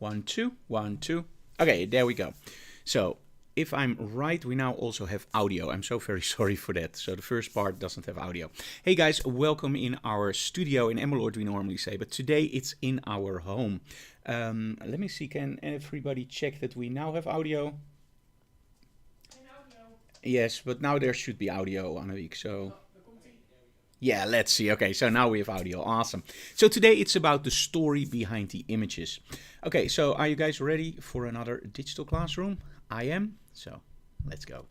1, 2, 1, 2. Okay, there we go. So, if I'm right, we now also have audio. I'm so very sorry for that. So the first part doesn't have audio. Hey guys, welcome in our studio in Emmeloord, we normally say, but today it's in our home. Let me see, can everybody check that we now have audio? Yes, but now there should be audio, Annemiek, so... Yeah, let's see. Okay, so now we have audio. Awesome. So today it's about the story behind the images. Okay, so are you guys ready for another digital classroom? I am. So let's go.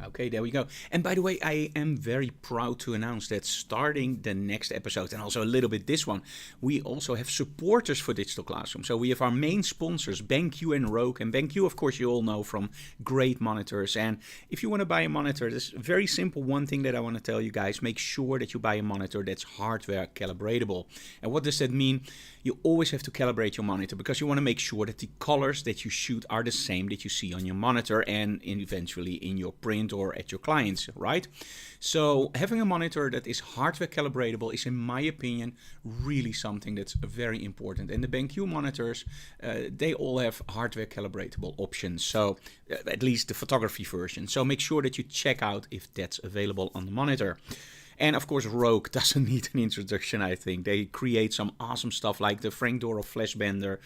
Okay, there we go. And by the way, I am very proud to announce that starting the next episode, and also a little bit this one, we also have supporters for Digital Classroom. So we have our main sponsors, BenQ and Rogue. And BenQ, of course, you all know from great monitors. And if you want to buy a monitor, there's very simple one thing that I want to tell you guys. Make sure that you buy a monitor that's hardware calibratable. And what does that mean? You always have to calibrate your monitor because you want to make sure that the colors that you shoot are the same that you see on your monitor and eventually in your print or at your clients, right? So having a monitor that is hardware calibratable is, in my opinion, really something that's very important. And the BenQ monitors, they all have hardware calibratable options. So at least the photography version. So make sure that you check out if that's available on the monitor. And of course, Rogue doesn't need an introduction, I think. They create some awesome stuff like the Frank Doro Flash Bender.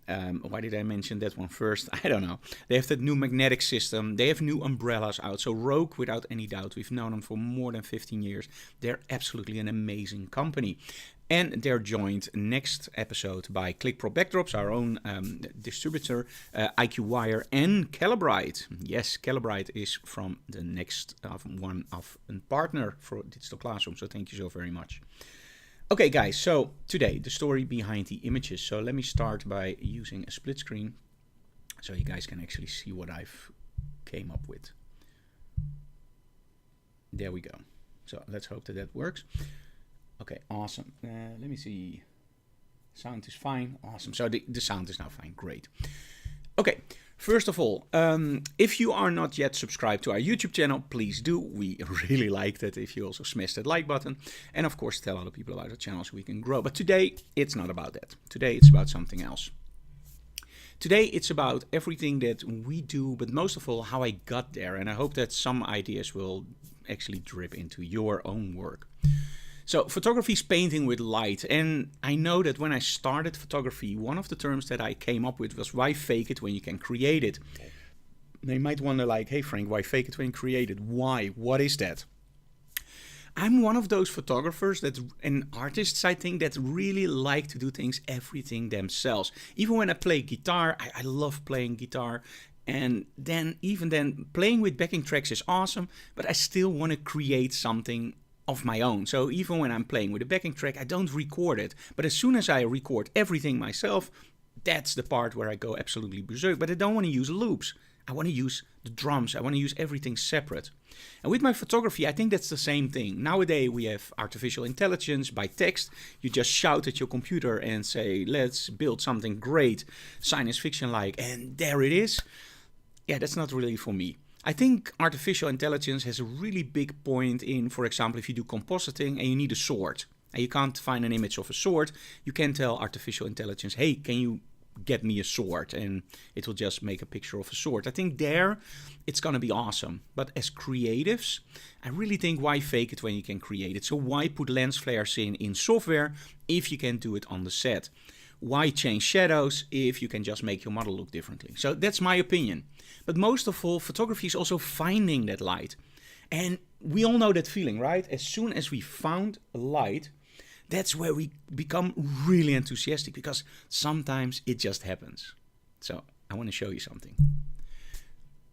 Why did I mention that one first? I don't know. They have that new magnetic system. They have new umbrellas out. So Rogue, without any doubt, we've known them for more than 15 years. They're absolutely an amazing company. And they're joined next episode by Click Pro Backdrops, our own distributor, IQ Wire, and Calibrite. Yes, Calibrite is from the next one of a partner for Digital Classroom. So thank you so very much. Okay, guys, so today the story behind the images. So let me start by using a split screen so you guys can actually see what I've came up with. There we go. So let's hope that that works. Okay, awesome. Let me see. Sound is fine. Awesome. So the sound is now fine. Great. Okay, first of all, if you are not yet subscribed to our YouTube channel, please do. We really like that if you also smash that like button. And of course, tell other people about the channel so we can grow. But today, it's not about that. Today, it's about something else. Today, it's about everything that we do, but most of all, how I got there. And I hope that some ideas will actually drip into your own work. So photography is painting with light, and I know that when I started photography, one of the terms that I came up with was why fake it when you can create it. They might wonder like, hey Frank, why fake it when you create it? Why? What is that? I'm one of those photographers and artists, I think, that really like to do everything themselves. Even when I play guitar, I love playing guitar. And then even then, playing with backing tracks is awesome, but I still want to create something of my own. So even when I'm playing with a backing track, I don't record it. But as soon as I record everything myself, that's the part where I go absolutely berserk. But I don't want to use loops. I want to use the drums. I want to use everything separate. And with my photography, I think that's the same thing. Nowadays, we have artificial intelligence by text. You just shout at your computer and say, let's build something great, science fiction-like, and there it is. Yeah, that's not really for me. I think artificial intelligence has a really big point in, for example, if you do compositing and you need a sword and you can't find an image of a sword, you can tell artificial intelligence, hey, can you get me a sword? And it will just make a picture of a sword. I think there it's going to be awesome. But as creatives, I really think why fake it when you can create it? So why put lens flares in software if you can do it on the set? Why change shadows if you can just make your model look differently? So that's my opinion. But most of all, photography is also finding that light. And we all know that feeling, right? As soon as we found a light, that's where we become really enthusiastic because sometimes it just happens. So I want to show you something.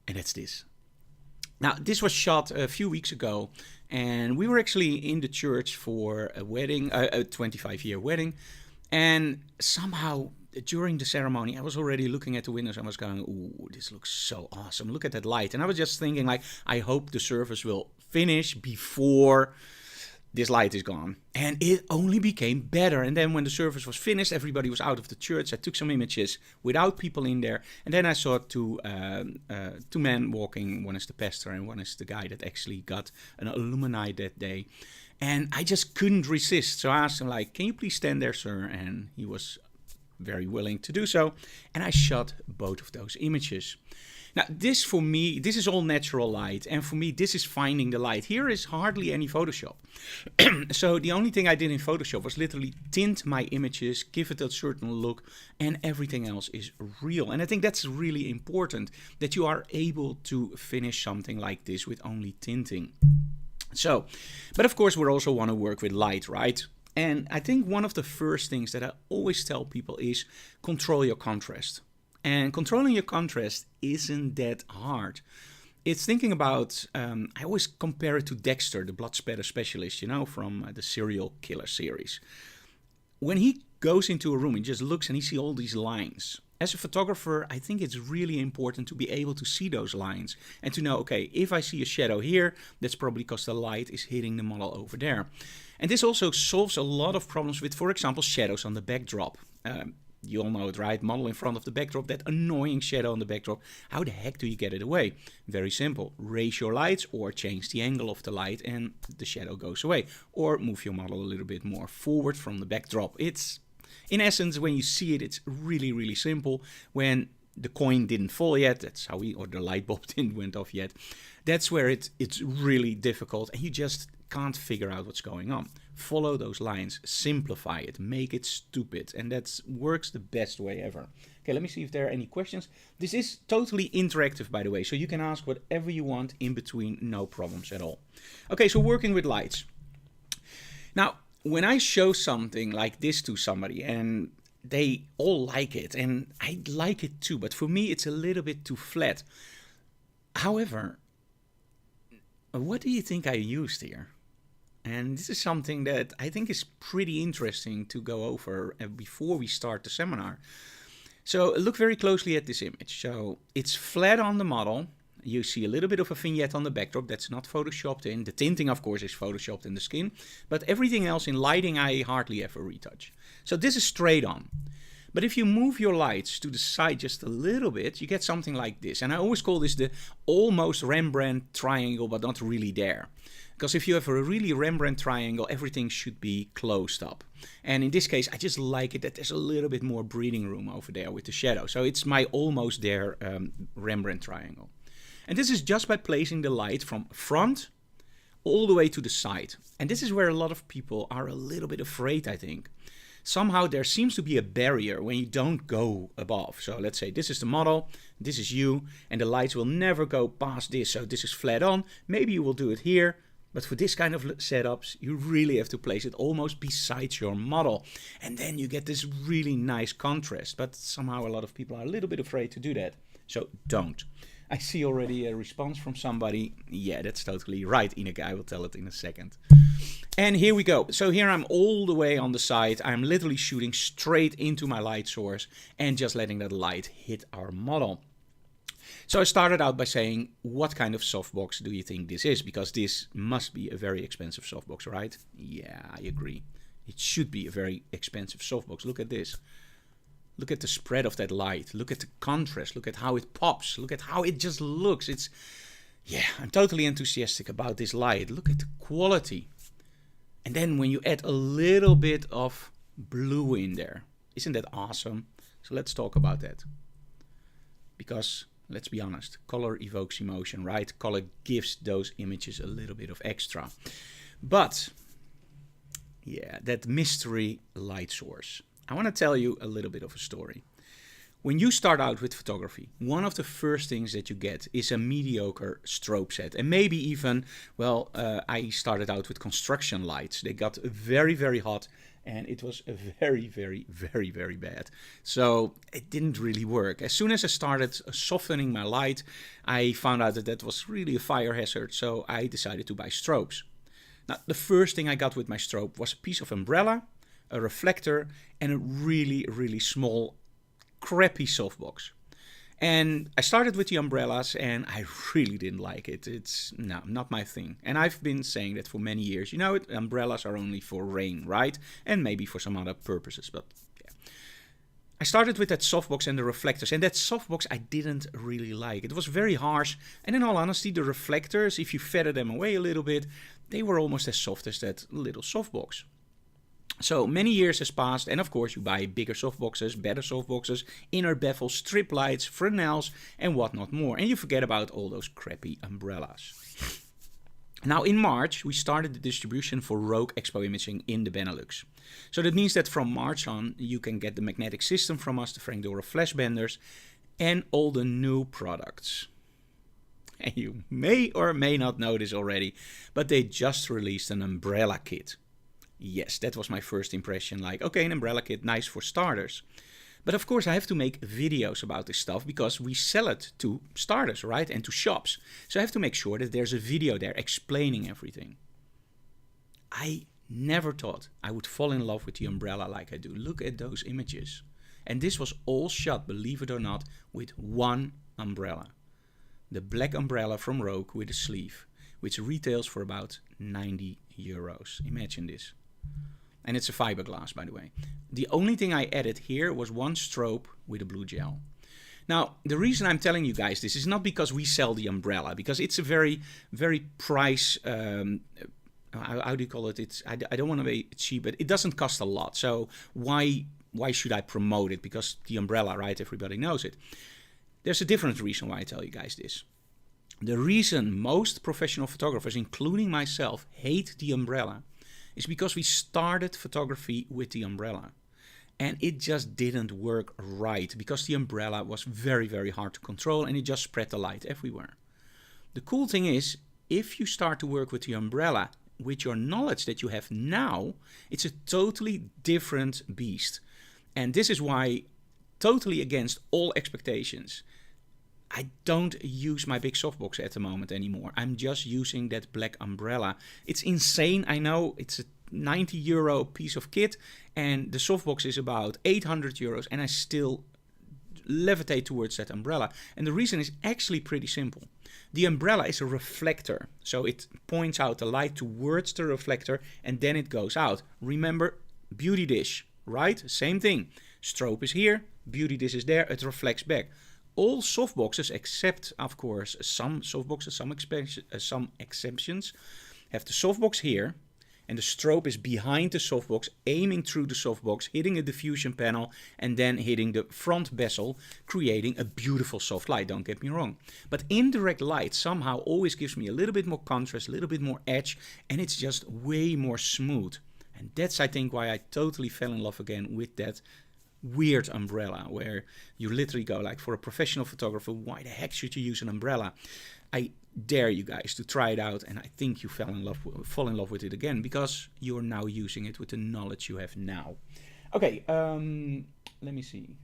And that's this. Now, this was shot a few weeks ago, and we were actually in the church for a wedding, a 25-year wedding. And somehow during the ceremony, I was already looking at the windows and was going, ooh, this looks so awesome. Look at that light. And I was just thinking, like, I hope the service will finish before this light is gone. And it only became better. And then when the service was finished, everybody was out of the church. I took some images without people in there. And then I saw two men walking. One is the pastor and one is the guy that actually got an alumni that day. And I just couldn't resist. So I asked him, like, can you please stand there, sir? And he was very willing to do so. And I shot both of those images. Now, this for me, this is all natural light. And for me, this is finding the light. Here is hardly any Photoshop. So the only thing I did in Photoshop was literally tint my images, give it a certain look, and everything else is real. And I think that's really important, that you are able to finish something like this with only tinting. So, but of course, we also want to work with light, right? And I think one of the first things that I always tell people is control your contrast. And controlling your contrast isn't that hard. It's thinking about, I always compare it to Dexter, the blood spatter specialist, you know, from the serial killer series. When he goes into a room, he just looks and he sees all these lines. As a photographer, I think it's really important to be able to see those lines and to know, okay, if I see a shadow here, that's probably because the light is hitting the model over there. And this also solves a lot of problems with, for example, shadows on the backdrop. You all know it, right? Model in front of the backdrop, that annoying shadow on the backdrop. How the heck do you get it away? Very simple. Raise your lights or change the angle of the light and the shadow goes away. Or move your model a little bit more forward from the backdrop. It's, in essence, when you see it, it's really, really simple. When the coin didn't fall yet, that's how or the light bulb didn't went off yet. That's where it's really difficult and you just can't figure out what's going on. Follow those lines, simplify it, make it stupid, and that works the best way ever. Okay, let me see if there are any questions. This is totally interactive, by the way, so you can ask whatever you want in between, no problems at all. Okay, so working with lights. Now, when I show something like this to somebody and they all like it, and I like it too, but for me it's a little bit too flat. However, what do you think I used here? And this is something that I think is pretty interesting to go over before we start the seminar. So look very closely at this image. So it's flat on the model. You see a little bit of a vignette on the backdrop that's not photoshopped in. The tinting, of course, is photoshopped in the skin. But everything else in lighting, I hardly ever retouch. So this is straight on. But if you move your lights to the side just a little bit, you get something like this. And I always call this the almost Rembrandt triangle, but not really there. Because if you have a really Rembrandt triangle, everything should be closed up. And in this case, I just like it that there's a little bit more breathing room over there with the shadow. So it's my almost there Rembrandt triangle. And this is just by placing the light from front all the way to the side. And this is where a lot of people are a little bit afraid, I think. Somehow there seems to be a barrier when you don't go above. So let's say this is the model, this is you, and the lights will never go past this. So this is flat on. Maybe you will do it here. But for this kind of setups, you really have to place it almost beside your model. And then you get this really nice contrast. But somehow a lot of people are a little bit afraid to do that. So don't. I see already a response from somebody. Yeah, that's totally right, Ineke. I will tell it in a second. And here we go. So here I'm all the way on the side. I'm literally shooting straight into my light source and just letting that light hit our model. So I started out by saying, what kind of softbox do you think this is? Because this must be a very expensive softbox, right? Yeah, I agree. It should be a very expensive softbox. Look at this. Look at the spread of that light. Look at the contrast. Look at how it pops. Look at how it just looks. Yeah, I'm totally enthusiastic about this light. Look at the quality. And then when you add a little bit of blue in there, isn't that awesome? So let's talk about that. Because let's be honest, color evokes emotion, right? Color gives those images a little bit of extra. But, yeah, that mystery light source. I want to tell you a little bit of a story. When you start out with photography, one of the first things that you get is a mediocre strobe set. And maybe even, well, I started out with construction lights. They got very, very hot. And it was very, very, very, very bad. So it didn't really work. As soon as I started softening my light, I found out that that was really a fire hazard. So I decided to buy strobes. Now, the first thing I got with my strobe was a piece of umbrella, a reflector, and a really, really small, crappy softbox. And I started with the umbrellas and I really didn't like it. It's not my thing. And I've been saying that for many years. You know, umbrellas are only for rain, right? And maybe for some other purposes, but yeah. I started with that softbox and the reflectors, and that softbox I didn't really like. It was very harsh, and in all honesty, the reflectors, if you feather them away a little bit, they were almost as soft as that little softbox. So many years has passed, and of course you buy bigger softboxes, better softboxes, inner bevels, strip lights, Fresnels, and whatnot more. And you forget about all those crappy umbrellas. Now in March, we started the distribution for Rogue Expo Imaging in the Benelux. So that means that from March on, you can get the magnetic system from us, the Frank Dora flash benders, and all the new products. And you may or may not know this already, but they just released an umbrella kit. Yes, that was my first impression, like, okay, an umbrella kit, nice for starters. But of course I have to make videos about this stuff because we sell it to starters, right? And to shops. So I have to make sure that there's a video there explaining everything. I never thought I would fall in love with the umbrella like I do. Look at those images. And this was all shot, believe it or not, with one umbrella. The black umbrella from Rogue with a sleeve, which retails for about 90 euros. Imagine this. And it's a fiberglass, by the way. The only thing I added here was one strobe with a blue gel. Now, the reason I'm telling you guys this is not because we sell the umbrella, because it's a very, very price, how do you call it? I don't want to be cheap, but it doesn't cost a lot. So why should I promote it? Because the umbrella, right, everybody knows it. There's a different reason why I tell you guys this. The reason most professional photographers, including myself, hate the umbrella is because we started photography with the umbrella. And it just didn't work right because the umbrella was very, very hard to control and it just spread the light everywhere. The cool thing is, if you start to work with the umbrella with your knowledge that you have now, it's a totally different beast. And this is why, totally against all expectations, I don't use my big softbox at the moment anymore. I'm just using that black umbrella. It's insane, I know. It's a 90 euro piece of kit and the softbox is about 800 euros and I still levitate towards that umbrella. And the reason is actually pretty simple. The umbrella is a reflector, so it points out the light towards the reflector and then it goes out. Remember, beauty dish, right? Same thing. Strobe is here, beauty dish is there, it reflects back. All softboxes, except of course some softboxes, some exceptions, have the softbox here, and the strobe is behind the softbox, aiming through the softbox, hitting a diffusion panel, and then hitting the front bezel, creating a beautiful soft light. Don't get me wrong, but indirect light somehow always gives me a little bit more contrast, a little bit more edge, and it's just way more smooth. And that's, I think, why I totally fell in love again with that weird umbrella, where you literally go like, for a professional photographer, why the heck should you use an umbrella? I dare you guys to try it out, and I think you fall in love with it again because you're now using it with the knowledge you have now. Okay, let me see.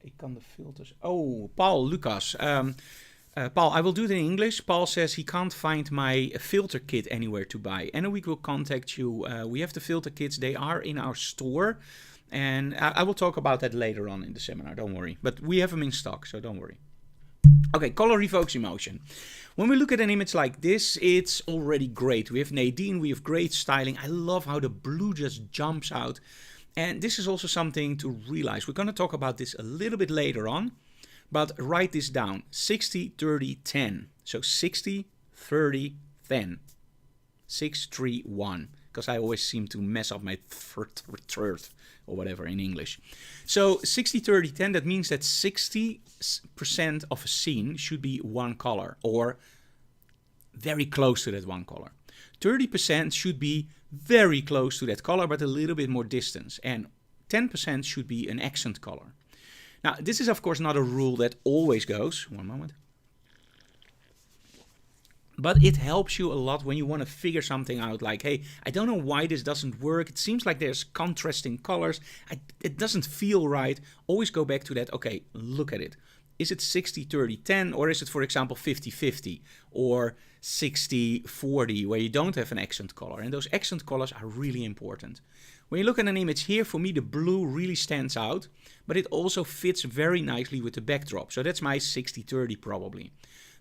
Ik kan de filters. Oh, Paul Lucas. Paul, I will do it in English. Paul says he can't find my filter kit anywhere to buy. And we will contact you. We have the filter kits. They are in our store. And I will talk about that later on in the seminar. Don't worry. But we have them in stock, so don't worry. Okay, color evokes emotion. When we look at an image like this, it's already great. We have Nadine. We have great styling. I love how the blue just jumps out. And this is also something to realize. We're going to talk about this a little bit later on. But write this down, 60, 30, 10. So 60, 30, 10. 6, 3, 1. Because I always seem to mess up my third or whatever in English. So 60, 30, 10, that means that 60% of a scene should be one color or very close to that one color. 30% should be very close to that color but a little bit more distance. And 10% should be an accent color. Now, this is of course not a rule that always goes. One moment. But it helps you a lot when you want to figure something out, like, hey, I don't know why this doesn't work. It seems like there's contrasting colors. It doesn't feel right. Always go back to that. Okay, look at it. Is it 60, 30, 10, or is it, for example, 50, 50 or 60, 40, where you don't have an accent color? And those accent colors are really important. When you look at an image here, for me the blue really stands out, but it also fits very nicely with the backdrop. So that's my 60-30 probably.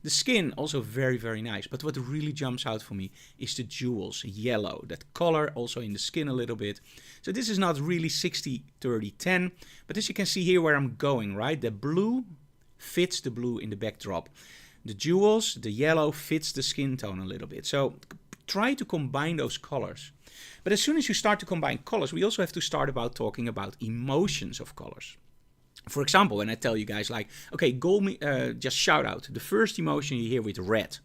The skin also very, very nice, but what really jumps out for me is the jewels, yellow, that color also in the skin a little bit. So this is not really 60-30-10, but as you can see here where I'm going, right? The blue fits the blue in the backdrop. The jewels, the yellow fits the skin tone a little bit. So try to combine those colors. But as soon as you start to combine colors, we also have to start about talking about emotions of colors. For example, when I tell you guys like, okay, just shout out the first emotion you hear with red.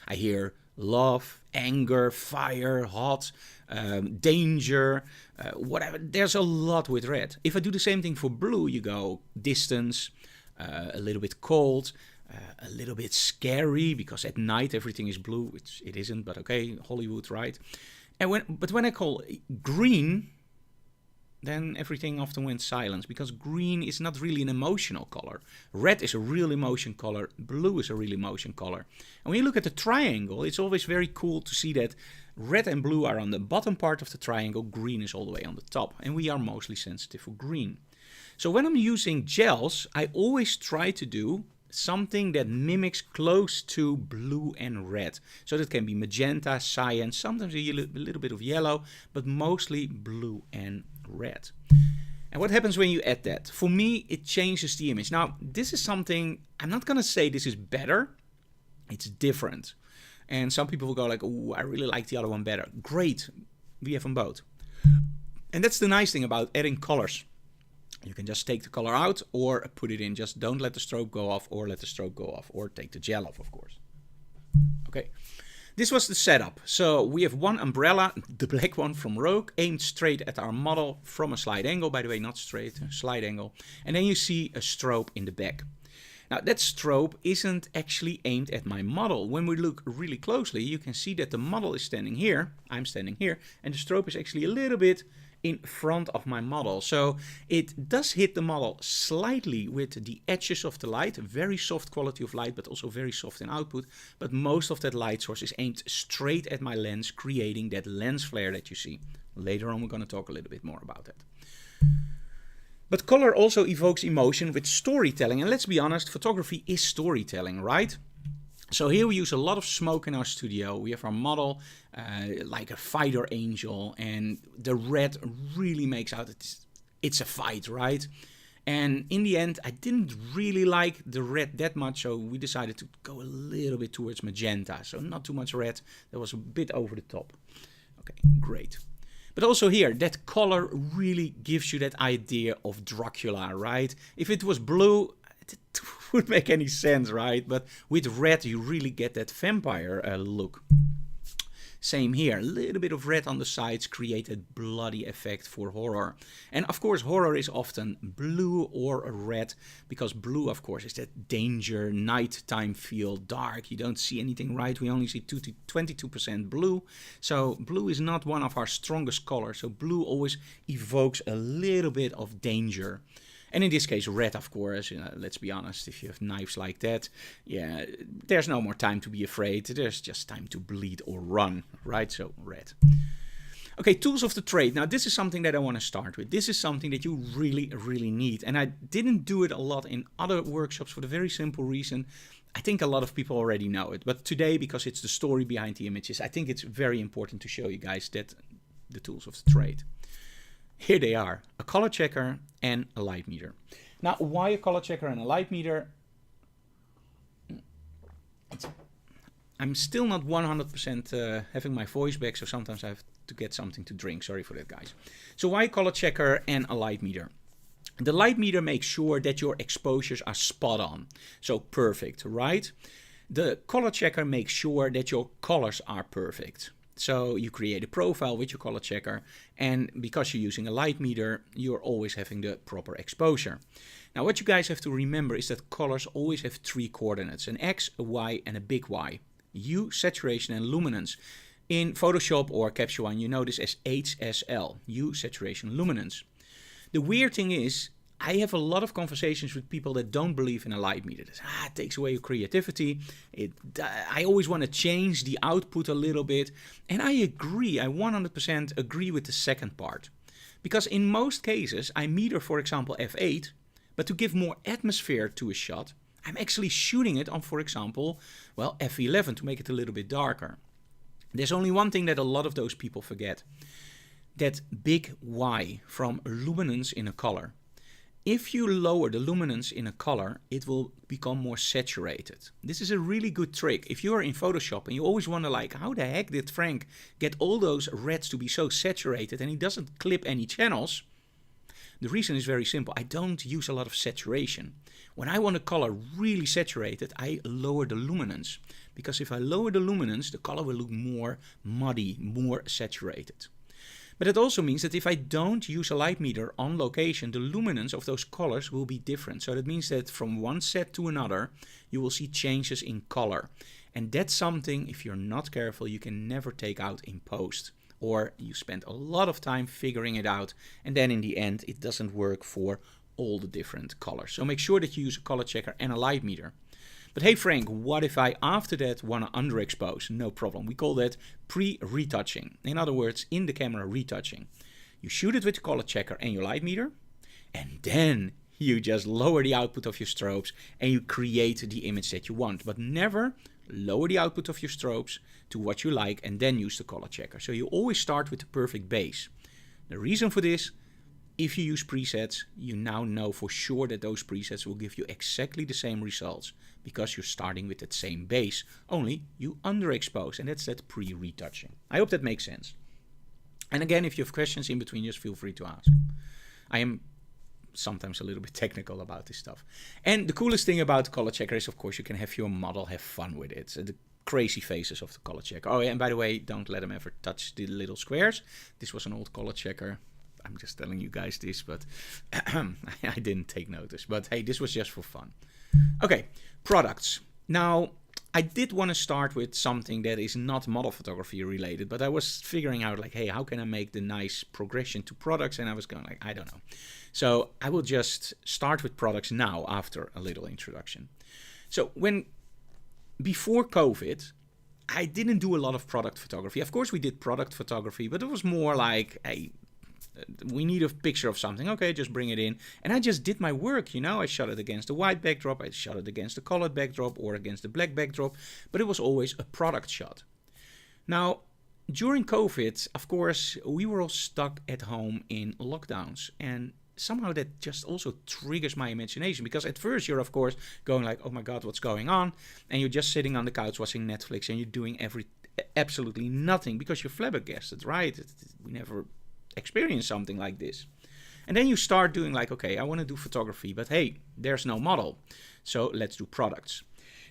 I hear love, anger, fire, hot, danger, whatever. There's a lot with red. If I do the same thing for blue, you go distance, a little bit cold, a little bit scary, because at night everything is blue, which it isn't, but okay, Hollywood, right? And when I call green, then everything often went silent, because green is not really an emotional color. Red is a real emotion color, blue is a real emotion color. And when you look at the triangle, it's always very cool to see that red and blue are on the bottom part of the triangle, green is all the way on the top, and we are mostly sensitive for green. So when I'm using gels, I always try to do something that mimics close to blue and red. So that can be magenta, cyan, sometimes a little bit of yellow, but mostly blue and red. And what happens when you add that? For me, it changes the image. Now, this is something, I'm not gonna say this is better, it's different. And some people will go like, oh, I really like the other one better. Great, we have them both. And that's the nice thing about adding colors. You can just take the color out or put it in. Just don't let the strobe go off, or let the strobe go off, or take the gel off, of course. Okay, this was the setup. So we have one umbrella, the black one from Rogue, aimed straight at our model from a slide angle. By the way, not straight, a slide angle. And then you see a strobe in the back. Now that strobe isn't actually aimed at my model. When we look really closely, you can see that the model is standing here, I'm standing here, and the strobe is actually a little bit in front of my model. So it does hit the model slightly with the edges of the light, very soft quality of light, but also very soft in output. But most of that light source is aimed straight at my lens, creating that lens flare that you see. Later on, we're going to talk a little bit more about that. But color also evokes emotion with storytelling. And let's be honest, photography is storytelling, right? So here we use a lot of smoke in our studio. We have our model like a fighter angel, and the red really makes out it's a fight, right? And in the end, I didn't really like the red that much, so we decided to go a little bit towards magenta. So not too much red, that was a bit over the top. Okay, great. But also here, that color really gives you that idea of Dracula, right? If it was blue, it wouldn't make any sense, right? But with red, you really get that vampire look. Same here, a little bit of red on the sides create a bloody effect for horror. And of course, horror is often blue or red, because blue, of course, is that danger, nighttime feel, dark. You don't see anything right. We only see 22% blue. So blue is not one of our strongest colors. So blue always evokes a little bit of danger. And in this case, red, of course, let's be honest, if you have knives like that, yeah, there's no more time to be afraid. There's just time to bleed or run, right? So red. Okay, tools of the trade. Now, this is something that I want to start with. This is something that you really, really need. And I didn't do it a lot in other workshops for the very simple reason, I think a lot of people already know it. But today, because it's the story behind the images, I think it's very important to show you guys that the tools of the trade. Here they are, a color checker and a light meter. Now, why a color checker and a light meter? I'm still not 100% having my voice back, so sometimes I have to get something to drink. Sorry for that, guys. So why a color checker and a light meter? The light meter makes sure that your exposures are spot on. So perfect, right? The color checker makes sure that your colors are perfect. So you create a profile with your color checker, and because you're using a light meter, you're always having the proper exposure. Now what you guys have to remember is that colors always have three coordinates, an X, a Y, and a big Y. Hue, saturation, and luminance. In Photoshop or Capture One, you know this as HSL, hue, saturation, luminance. The weird thing is, I have a lot of conversations with people that don't believe in a light meter. It takes away your creativity. I always want to change the output a little bit. And I agree, I 100% agree with the second part. Because in most cases, I meter, for example, f8, but to give more atmosphere to a shot, I'm actually shooting it on, for example, well, f11 to make it a little bit darker. There's only one thing that a lot of those people forget. That big Y from luminance in a color. If you lower the luminance in a color, it will become more saturated. This is a really good trick. If you are in Photoshop and you always wonder like, how the heck did Frank get all those reds to be so saturated and he doesn't clip any channels? The reason is very simple. I don't use a lot of saturation. When I want a color really saturated, I lower the luminance. Because if I lower the luminance, the color will look more muddy, more saturated. But it also means that if I don't use a light meter on location, the luminance of those colors will be different. So that means that from one set to another, you will see changes in color. And that's something, if you're not careful, you can never take out in post. Or you spend a lot of time figuring it out, and then in the end, it doesn't work for all the different colors. So make sure that you use a color checker and a light meter. But hey Frank, what if I after that want to underexpose? No problem. We call that pre-retouching. In other words, in the camera retouching. You shoot it with the color checker and your light meter, and then you just lower the output of your strobes and you create the image that you want. But never lower the output of your strobes to what you like and then use the color checker. So you always start with the perfect base. The reason for this, if you use presets, you now know for sure that those presets will give you exactly the same results because you're starting with that same base, only you underexpose, and that's that pre-retouching. I hope that makes sense. And again, if you have questions in between, just feel free to ask. I am sometimes a little bit technical about this stuff. And the coolest thing about the color checker is, of course, you can have your model have fun with it. So the crazy faces of the color checker. Oh yeah, and by the way, don't let them ever touch the little squares. This was an old color checker. I'm just telling you guys this, but I didn't take notice. But hey, this was just for fun. Okay, products. Now, I did want to start with something that is not model photography related, but I was figuring out like, hey, how can I make the nice progression to products? And I was going like, I don't know. So I will just start with products now after a little introduction. So before COVID, I didn't do a lot of product photography. Of course, we did product photography, but it was more like, hey, we need a picture of something. Okay, just bring it in. And I just did my work, you know. I shot it against a white backdrop. I shot it against a colored backdrop or against a black backdrop. But it was always a product shot. Now, during COVID, of course, we were all stuck at home in lockdowns. And somehow that just also triggers my imagination. Because at first you're, of course, going like, oh my God, what's going on? And you're just sitting on the couch watching Netflix and you're doing absolutely nothing because you're flabbergasted, right? We never experience something like this. And then you start doing like, okay, I want to do photography, but hey, there's no model. So let's do products.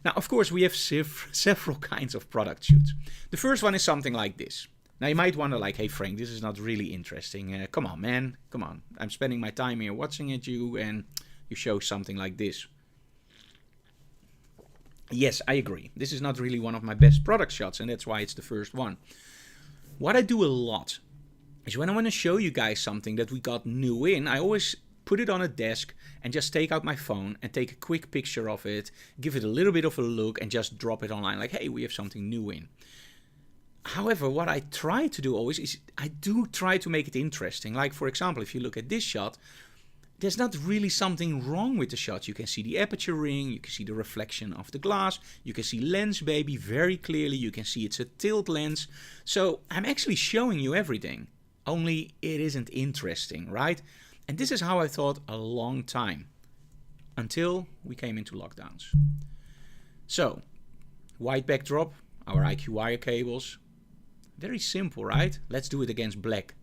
Now, of course, we have several kinds of product shoots. The first one is something like this. Now, you might wonder like, hey, Frank, this is not really interesting. Come on, man. Come on. I'm spending my time here watching at you and you show something like this. Yes, I agree. This is not really one of my best product shots, and that's why it's the first one. What I do a lot is when I want to show you guys something that we got new in, I always put it on a desk and just take out my phone and take a quick picture of it, give it a little bit of a look and just drop it online like, hey, we have something new in. However, what I try to do always is I do try to make it interesting. Like, for example, if you look at this shot, there's not really something wrong with the shot. You can see the aperture ring, you can see the reflection of the glass, you can see lens baby very clearly, you can see it's a tilt lens. So I'm actually showing you everything. Only it isn't interesting, right? And this is how I thought a long time, until we came into lockdowns. So, white backdrop, our IQ wire cables. Very simple, right? Let's do it against black.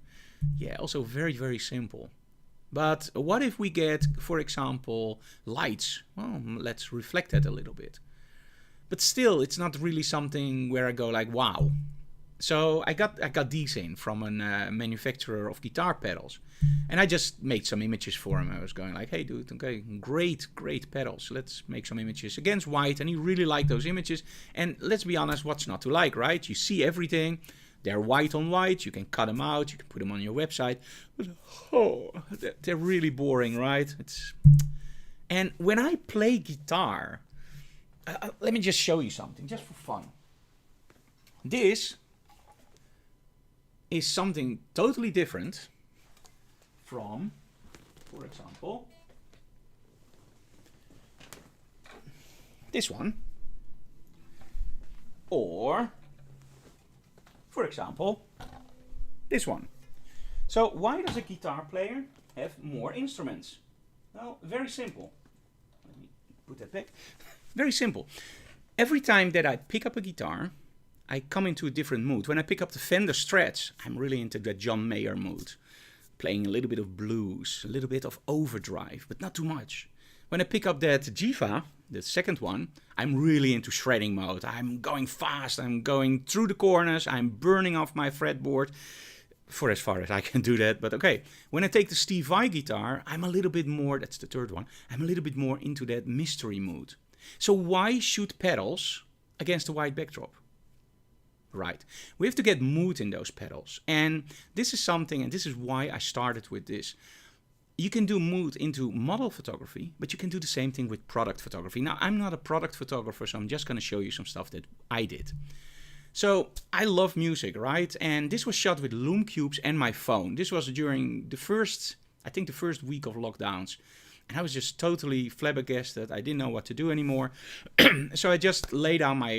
Yeah, also very, very simple. But what if we get, for example, lights? Well, let's reflect that a little bit. But still, it's not really something where I go like, wow. So I got these in from a manufacturer of guitar pedals. And I just made some images for him. I was going like, hey dude, okay, great pedals. Let's make some images against white. And he really liked those images. And let's be honest, what's not to like, right? You see everything. They're white on white. You can cut them out. You can put them on your website. But they're really boring, right? And when I play guitar, let me just show you something, just for fun. This is something totally different from, for example, this one, or, for example, this one. So why does a guitar player have more instruments? Well, very simple. Let me put that back. Very simple. Every time that I pick up a guitar, I come into a different mood. When I pick up the Fender Strats, I'm really into that John Mayer mood. Playing a little bit of blues, a little bit of overdrive, but not too much. When I pick up that Jiva, the second one, I'm really into shredding mode. I'm going fast, I'm going through the corners, I'm burning off my fretboard. For as far as I can do that, but okay. When I take the Steve Vai guitar, I'm a little bit more, that's the third one, I'm a little bit more into that mystery mood. So why shoot pedals against a white backdrop? Right. We have to get mood in those pedals. And this is something, and this is why I started with this. You can do mood into model photography, but you can do the same thing with product photography. Now, I'm not a product photographer, so I'm just going to show you some stuff that I did. So I love music, right? And this was shot with Lume Cubes and my phone. This was during the first week of lockdowns. And I was just totally flabbergasted. I didn't know what to do anymore. So I just laid down my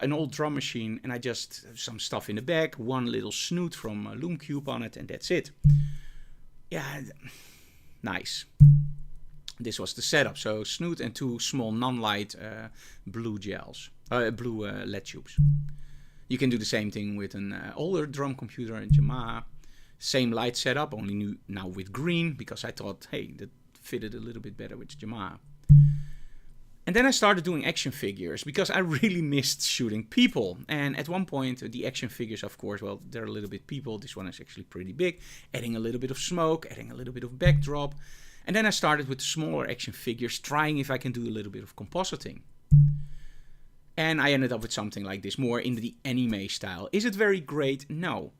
an old drum machine and I just some stuff in the back, one little snoot from Lume Cube on it, and that's it. Yeah, nice. This was the setup. So snoot and two small non-light blue LED tubes. You can do the same thing with an older drum computer in Yamaha. Same light setup, only now with green, because I thought, hey, that fitted a little bit better with Yamaha. And then I started doing action figures, because I really missed shooting people. And at one point, the action figures, of course, well, they're a little bit people. This one is actually pretty big. Adding a little bit of smoke, adding a little bit of backdrop. And then I started with smaller action figures, trying if I can do a little bit of compositing. And I ended up with something like this, more in the anime style. Is it very great? No.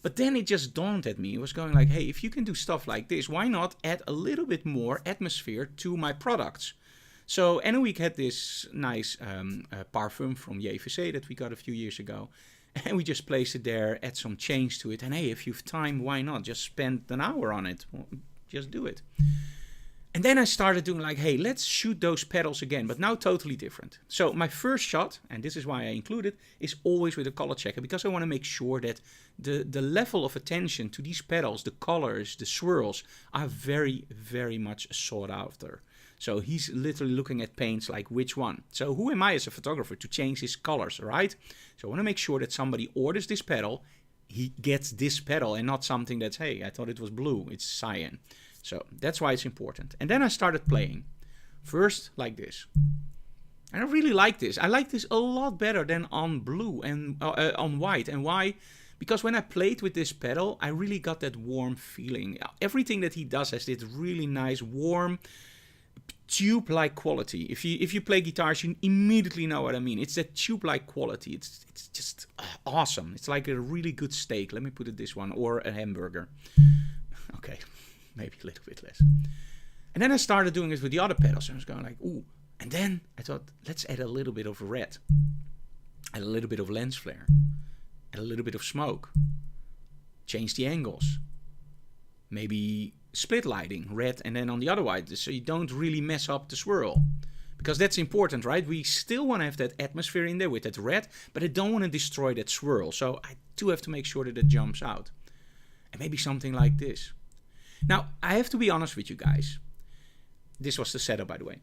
But then it just dawned at me. It was going like, hey, if you can do stuff like this, why not add a little bit more atmosphere to my products? So Enoweek had this nice parfum from JVC that we got a few years ago. And we just placed it there, add some change to it. And hey, if you've time, why not? Just spend an hour on it. Well, just do it. And then I started doing like, hey, let's shoot those pedals again, but now totally different. So my first shot, and this is why I include it, is always with a color checker, because I want to make sure that the level of attention to these pedals, the colors, the swirls, are very, very much sought after. So he's literally looking at paints like which one. So who am I as a photographer to change his colors, right? So I want to make sure that somebody orders this pedal, he gets this pedal and not something that's, hey, I thought it was blue, it's cyan. So that's why it's important. And then I started playing. First, like this. And I really like this. I like this a lot better than on blue and on white. And why? Because when I played with this pedal, I really got that warm feeling. Everything that he does has this really nice, warm, tube-like quality. If you play guitars, you immediately know what I mean. It's that tube-like quality. It's just awesome. It's like a really good steak. Let me put it this one. Or a hamburger. Okay. Maybe a little bit less. And then I started doing it with the other pedals. And I was going like, ooh. And then I thought, let's add a little bit of red. Add a little bit of lens flare. Add a little bit of smoke. Change the angles. Maybe split lighting, red and then on the other white. So you don't really mess up the swirl. Because that's important, right? We still want to have that atmosphere in there with that red. But I don't want to destroy that swirl. So I do have to make sure that it jumps out. And maybe something like this. Now, I have to be honest with you guys. This was the setup, by the way.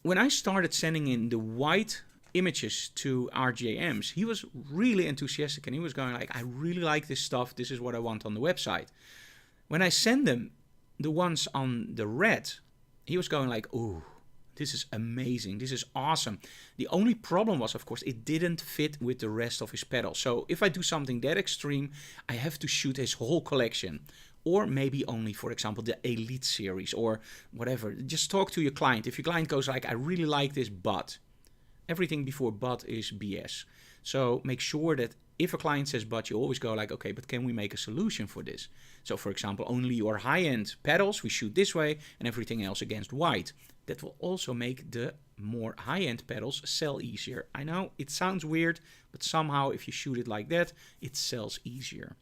When I started sending in the white images to RJMs, he was really enthusiastic and he was going like, I really like this stuff. This is what I want on the website. When I send them the ones on the red, he was going like, ooh, this is amazing. This is awesome. The only problem was, of course, it didn't fit with the rest of his pedals. So if I do something that extreme, I have to shoot his whole collection. Or maybe only, for example, the Elite series or whatever. Just talk to your client. If your client goes like, I really like this, but everything before but is BS. So make sure that if a client says but, you always go like, okay, but can we make a solution for this? So for example, only your high-end pedals, we shoot this way and everything else against white. That will also make the more high-end pedals sell easier. I know it sounds weird, but somehow if you shoot it like that, it sells easier.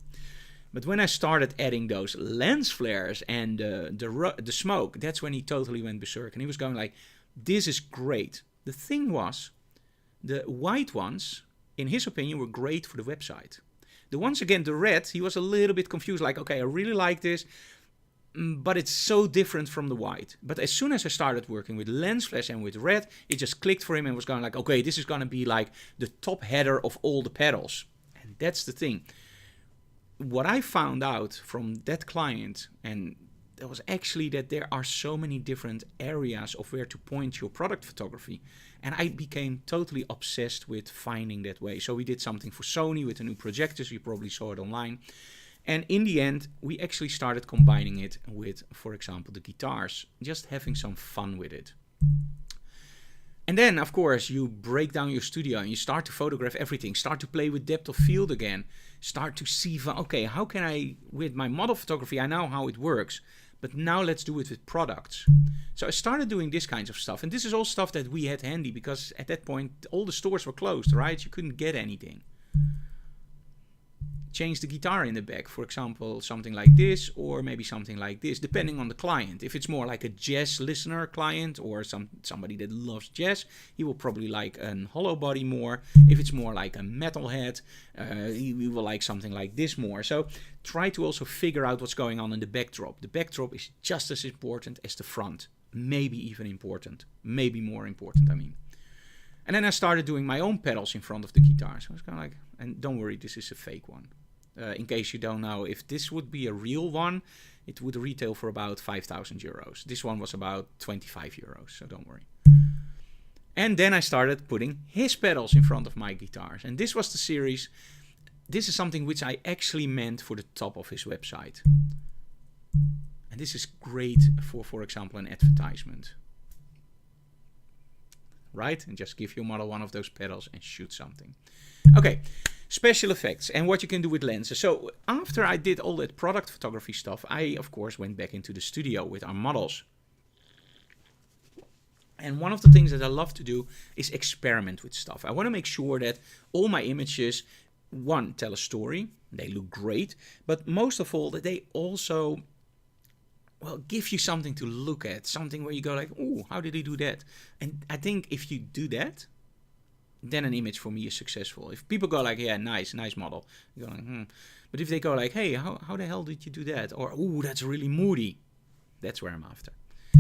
But when I started adding those lens flares and the smoke, that's when he totally went berserk. And he was going like, this is great. The thing was, the white ones, in his opinion, were great for the website. The ones, again, the red, he was a little bit confused. Like, okay, I really like this, but it's so different from the white. But as soon as I started working with lens flash and with red, it just clicked for him and was going like, okay, this is going to be like the top header of all the pedals. And that's the thing. What I found out from that client, and that was actually that there are so many different areas of where to point your product photography. And I became totally obsessed with finding that way. So we did something for Sony with the new projectors. You probably saw it online. And in the end, we actually started combining it with, for example, the guitars, just having some fun with it. And then, of course, you break down your studio and you start to photograph everything, start to play with depth of field again, start to see, okay, how can I, with my model photography, I know how it works, but now let's do it with products. So I started doing this kinds of stuff. And this is all stuff that we had handy because at that point, all the stores were closed, right? You couldn't get anything. Change the guitar in the back, for example, something like this, or maybe something like this, depending on the client. If it's more like a jazz listener client or somebody that loves jazz, he will probably like a hollow body more. If it's more like a metalhead, he will like something like this more. So try to also figure out what's going on in the backdrop. The backdrop is just as important as the front, maybe even important, maybe more important, I mean. And then I started doing my own pedals in front of the guitar. So I was kind of like, and don't worry, this is a fake one. In case you don't know, if this would be a real one, it would retail for about 5,000 euros. This one was about 25 euros, so don't worry. And then I started putting his pedals in front of my guitars. And this was the series. This is something which I actually meant for the top of his website. And this is great for example, an advertisement. Right? And just give your model one of those pedals and shoot something. Okay, special effects and what you can do with lenses. So after I did all that product photography stuff, I, of course, went back into the studio with our models. And one of the things that I love to do is experiment with stuff. I want to make sure that all my images, one, tell a story, they look great, but most of all, that they also, well, give you something to look at, something where you go like, oh, how did he do that? And I think if you do that, then an image for me is successful. If people go like, yeah, nice model, you go like, But if they go like, hey, how the hell did you do that? Or, oh, that's really moody. That's where I'm after.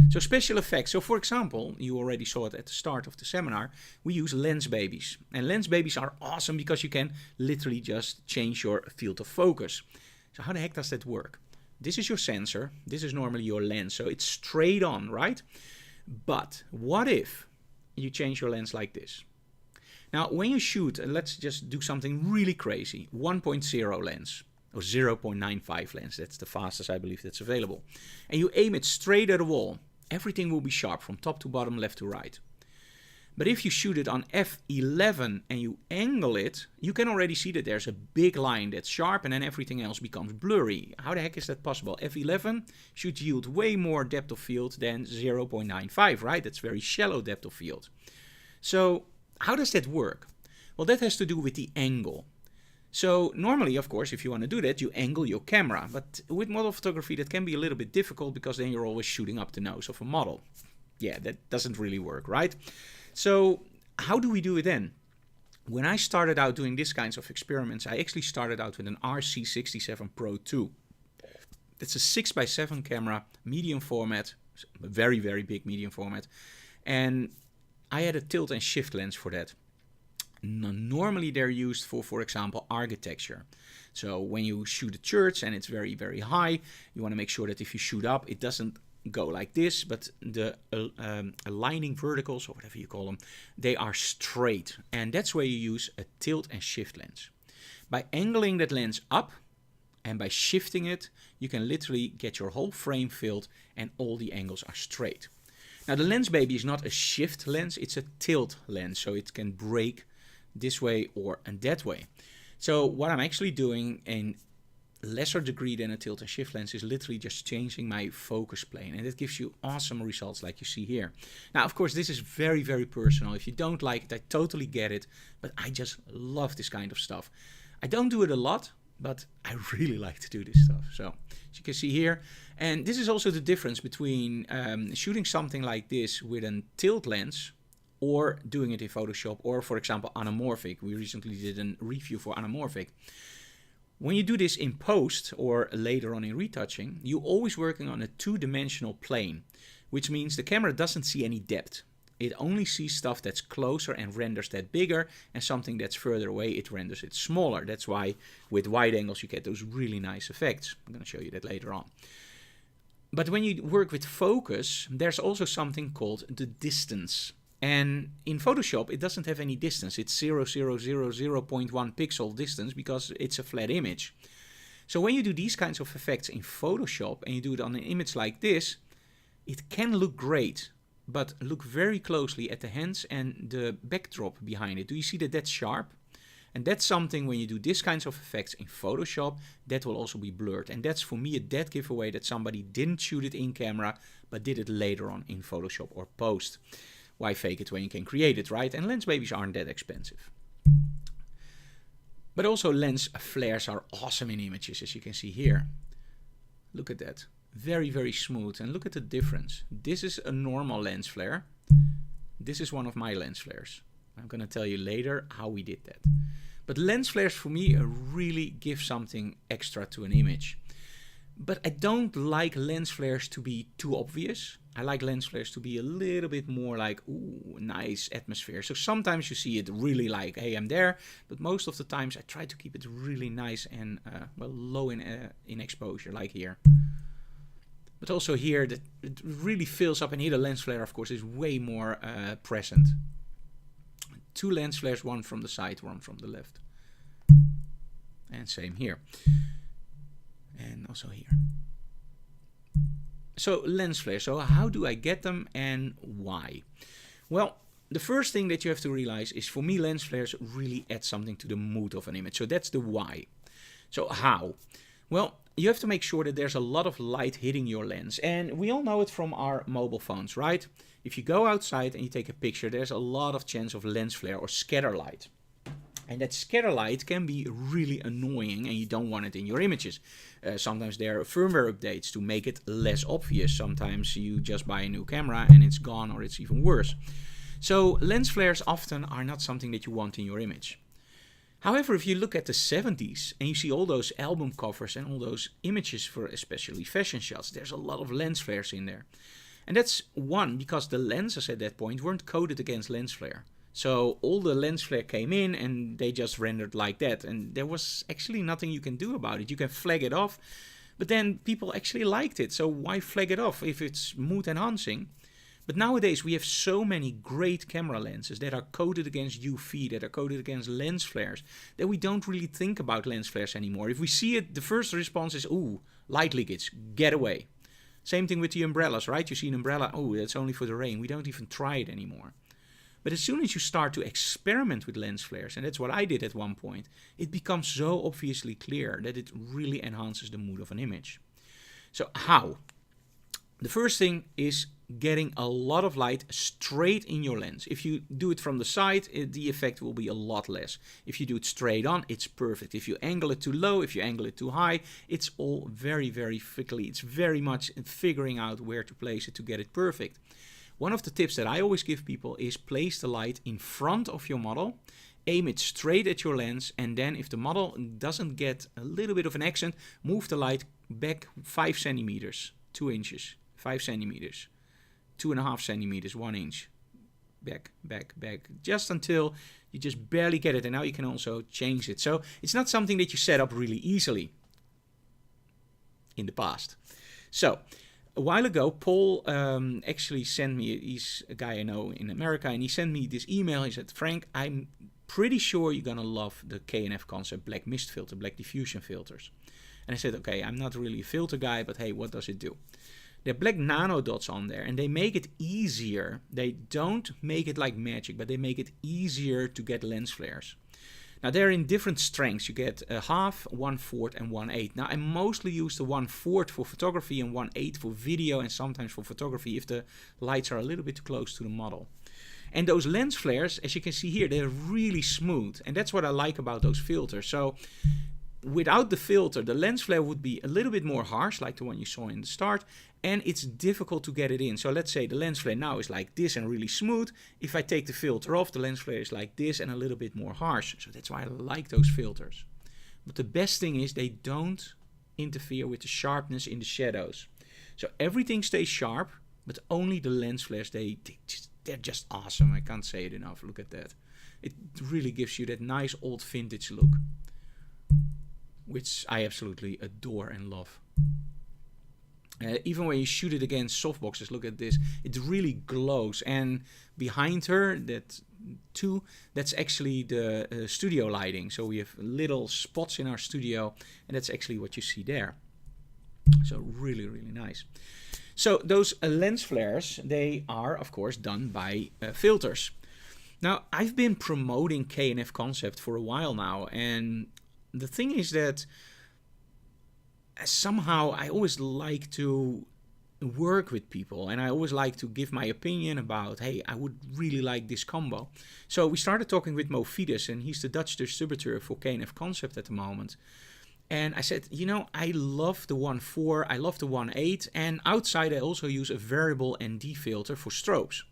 So special effects. So for example, you already saw it at the start of the seminar, we use lens babies. And lens babies are awesome because you can literally just change your field of focus. So how the heck does that work? This is your sensor. This is normally your lens. So it's straight on, right? But what if you change your lens like this? Now, when you shoot, and let's just do something really crazy, 1.0 lens, or 0.95 lens, that's the fastest I believe that's available. And you aim it straight at the wall, everything will be sharp from top to bottom, left to right. But if you shoot it on f11 and you angle it, you can already see that there's a big line that's sharp and then everything else becomes blurry. How the heck is that possible? f11 should yield way more depth of field than 0.95, right? That's very shallow depth of field. So how does that work? Well, that has to do with the angle. So normally, of course, if you want to do that, you angle your camera. But with model photography, that can be a little bit difficult because then you're always shooting up the nose of a model. Yeah, that doesn't really work, right? So how do we do it then? When I started out doing these kinds of experiments, I actually started out with an RC67 Pro 2. It's a 6x7 camera, medium format, very, very big medium format. And I had a tilt and shift lens for that. Normally they're used for example, architecture. So when you shoot a church and it's very, very high, you want to make sure that if you shoot up, it doesn't go like this, but the aligning verticals, or whatever you call them, they are straight. And that's where you use a tilt and shift lens. By angling that lens up and by shifting it, you can literally get your whole frame filled and all the angles are straight. Now the lens baby is not a shift lens, it's a tilt lens, so it can break this way or that way. So what I'm actually doing in lesser degree than a tilt and shift lens is literally just changing my focus plane, and it gives you awesome results like you see here. Now of course this is very, very personal. If you don't like it, I totally get it, but I just love this kind of stuff. I don't do it a lot, but I really like to do this stuff. So as you can see here, and this is also the difference between shooting something like this with a tilt lens or doing it in Photoshop, or for example anamorphic. We recently did a review for anamorphic. When you do this in post or later on in retouching, you're always working on a two-dimensional plane, which means the camera doesn't see any depth. It only sees stuff that's closer and renders that bigger, and something that's further away, it renders it smaller. That's why with wide angles you get those really nice effects. I'm going to show you that later on. But when you work with focus, there's also something called the distance. And in Photoshop, it doesn't have any distance. It's 0.1 pixel distance because it's a flat image. So when you do these kinds of effects in Photoshop and you do it on an image like this, it can look great. But look very closely at the hands and the backdrop behind it. Do you see that that's sharp? And that's something when you do these kinds of effects in Photoshop, that will also be blurred. And that's for me a dead giveaway that somebody didn't shoot it in camera, but did it later on in Photoshop or post. Why fake it when you can create it, right? And lens babies aren't that expensive. But also lens flares are awesome in images, as you can see here. Look at that. Very, very smooth. And look at the difference. This is a normal lens flare. This is one of my lens flares. I'm going to tell you later how we did that. But lens flares for me really give something extra to an image. But I don't like lens flares to be too obvious. I like lens flares to be a little bit more like, ooh, nice atmosphere. So sometimes you see it really like, hey, I'm there. But most of the times I try to keep it really nice and well, low in exposure, like here. But also here, it really fills up, and here the lens flare, of course, is way more present. Two lens flares, one from the side, one from the left. And same here. And also here. So lens flares, so how do I get them and why? Well, the first thing that you have to realize is, for me, lens flares really add something to the mood of an image. So that's the why. So how? Well, you have to make sure that there's a lot of light hitting your lens. And we all know it from our mobile phones, right? If you go outside and you take a picture, there's a lot of chance of lens flare or scatter light. And that scatter light can be really annoying, and you don't want it in your images. Sometimes there are firmware updates to make it less obvious. Sometimes you just buy a new camera and it's gone, or it's even worse. So lens flares often are not something that you want in your image. However, if you look at the 70s and you see all those album covers and all those images for especially fashion shots, there's a lot of lens flares in there. And that's one, because the lenses at that point weren't coded against lens flare. So all the lens flare came in and they just rendered like that. And there was actually nothing you can do about it. You can flag it off, but then people actually liked it. So why flag it off if it's mood enhancing? But nowadays we have so many great camera lenses that are coded against UV, that are coded against lens flares, that we don't really think about lens flares anymore. If we see it, the first response is, ooh, light leakage, get away. Same thing with the umbrellas, right? You see an umbrella, oh, that's only for the rain. We don't even try it anymore. But as soon as you start to experiment with lens flares, and that's what I did at one point, it becomes so obviously clear that it really enhances the mood of an image. So how? The first thing is getting a lot of light straight in your lens. If you do it from the side, the effect will be a lot less. If you do it straight on, it's perfect. If you angle it too low, if you angle it too high, it's all very, very fickly. It's very much figuring out where to place it to get it perfect. One of the tips that I always give people is place the light in front of your model, aim it straight at your lens, and then if the model doesn't get a little bit of an accent, move the light back 5 centimeters, 2 inches, 5 centimeters. 2.5 centimeters, 1 inch, back, just until you just barely get it. And now you can also change it. So it's not something that you set up really easily in the past. So a while ago, Paul actually sent me, he's a guy I know in America, and he sent me this email. He said, Frank, I'm pretty sure you're going to love the K&F Concept Black Mist filter, Black Diffusion filters. And I said, okay, I'm not really a filter guy, but hey, what does it do? There are black nano dots on there, and they make it easier. They don't make it like magic, but they make it easier to get lens flares. Now they're in different strengths. You get a half, 1/4 and 1/8. Now I mostly use the 1/4 for photography and 1/8 for video, and sometimes for photography if the lights are a little bit too close to the model. And those lens flares, as you can see here, they're really smooth, and that's what I like about those filters. So without the filter, the lens flare would be a little bit more harsh, like the one you saw in the start, and it's difficult to get it in. So let's say the lens flare now is like this and really smooth. If I take the filter off, the lens flare is like this and a little bit more harsh. So that's why I like those filters. But the best thing is they don't interfere with the sharpness in the shadows. So everything stays sharp, but only the lens flares, they're just awesome. I can't say it enough. Look at that. It really gives you that nice old vintage look, which I absolutely adore and love. Even when you shoot it against softboxes, look at this. It really glows. And behind her, that's actually the studio lighting. So we have little spots in our studio, and that's actually what you see there. So really, really nice. So those lens flares, they are, of course, done by filters. Now, I've been promoting K&F Concept for a while now, and the thing is that somehow I always like to work with people, and I always like to give my opinion about, hey, I would really like this combo. So we started talking with Mo Fides, and he's the Dutch distributor for K&F Concept at the moment. And I said, you know, I love the 1.4, I love the 1.8, and outside I also use a variable ND filter for strobes.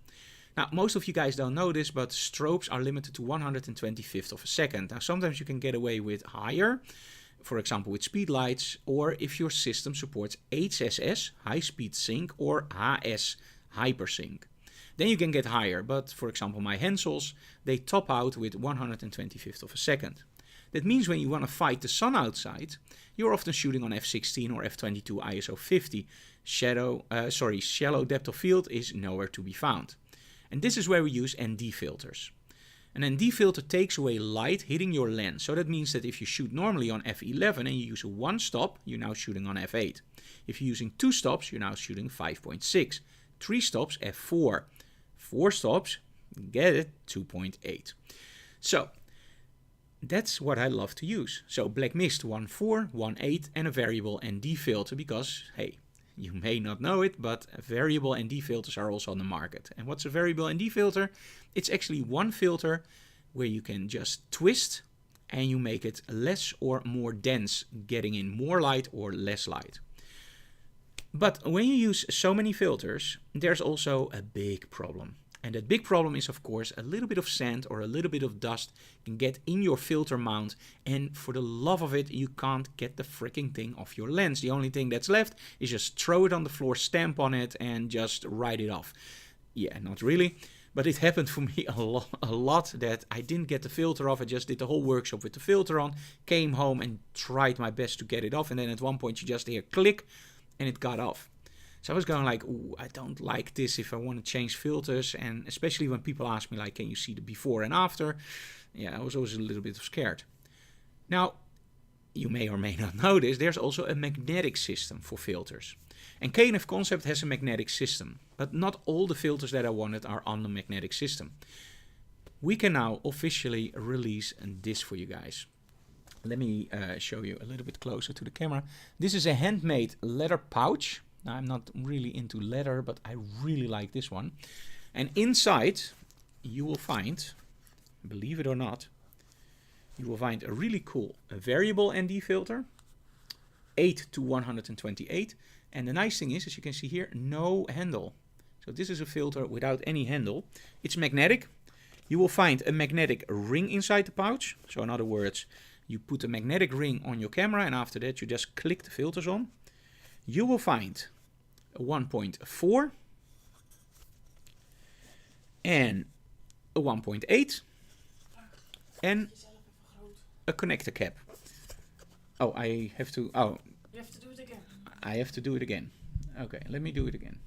Now, most of you guys don't know this, but strobes are limited to 125th of a second. Now, sometimes you can get away with higher, for example, with speed lights, or if your system supports HSS, high speed sync, or HS, hypersync. Then you can get higher, but for example, my Hensels, they top out with 125th of a second. That means when you want to fight the sun outside, you're often shooting on f16 or f22 ISO 50. Shallow depth of field is nowhere to be found. And this is where we use ND filters. An ND filter takes away light hitting your lens. So that means that if you shoot normally on f11 and you use a 1 stop, you're now shooting on f8. If you're using 2 stops, you're now shooting 5.6. 3 stops, f4. 4 stops, get it, 2.8. So that's what I love to use. So black mist 1.4, 1.8 and a variable ND filter because, hey, you may not know it, but variable ND filters are also on the market. And what's a variable ND filter? It's actually one filter where you can just twist and you make it less or more dense, getting in more light or less light. But when you use so many filters, there's also a big problem. And that big problem is, of course, a little bit of sand or a little bit of dust can get in your filter mount, and for the love of it, you can't get the freaking thing off your lens. The only thing that's left is just throw it on the floor, stamp on it, and just write it off. Yeah, not really, but it happened for me a lot that I didn't get the filter off. I just did the whole workshop with the filter on, came home and tried my best to get it off, and then at one point you just hear click, and it got off. So I was going like, ooh, I don't like this if I want to change filters. And especially when people ask me like, can you see the before and after? Yeah, I was always a little bit scared. Now, you may or may not know this, there's also a magnetic system for filters. And K&F Concept has a magnetic system, but not all the filters that I wanted are on the magnetic system. We can now officially release this for you guys. Let me show you a little bit closer to the camera. This is a handmade leather pouch. Now, I'm not really into leather, but I really like this one. And inside, you will find, believe it or not, you will find a really cool variable ND filter, 8 to 128. And the nice thing is, as you can see here, no handle. So this is a filter without any handle. It's magnetic. You will find a magnetic ring inside the pouch. So in other words, you put a magnetic ring on your camera, and after that, you just click the filters on. You will find a 1.4 and a 1.8 and a connector cap. Oh, I have to, oh. You have to do it again. I have to do it again. Okay, let me do it again.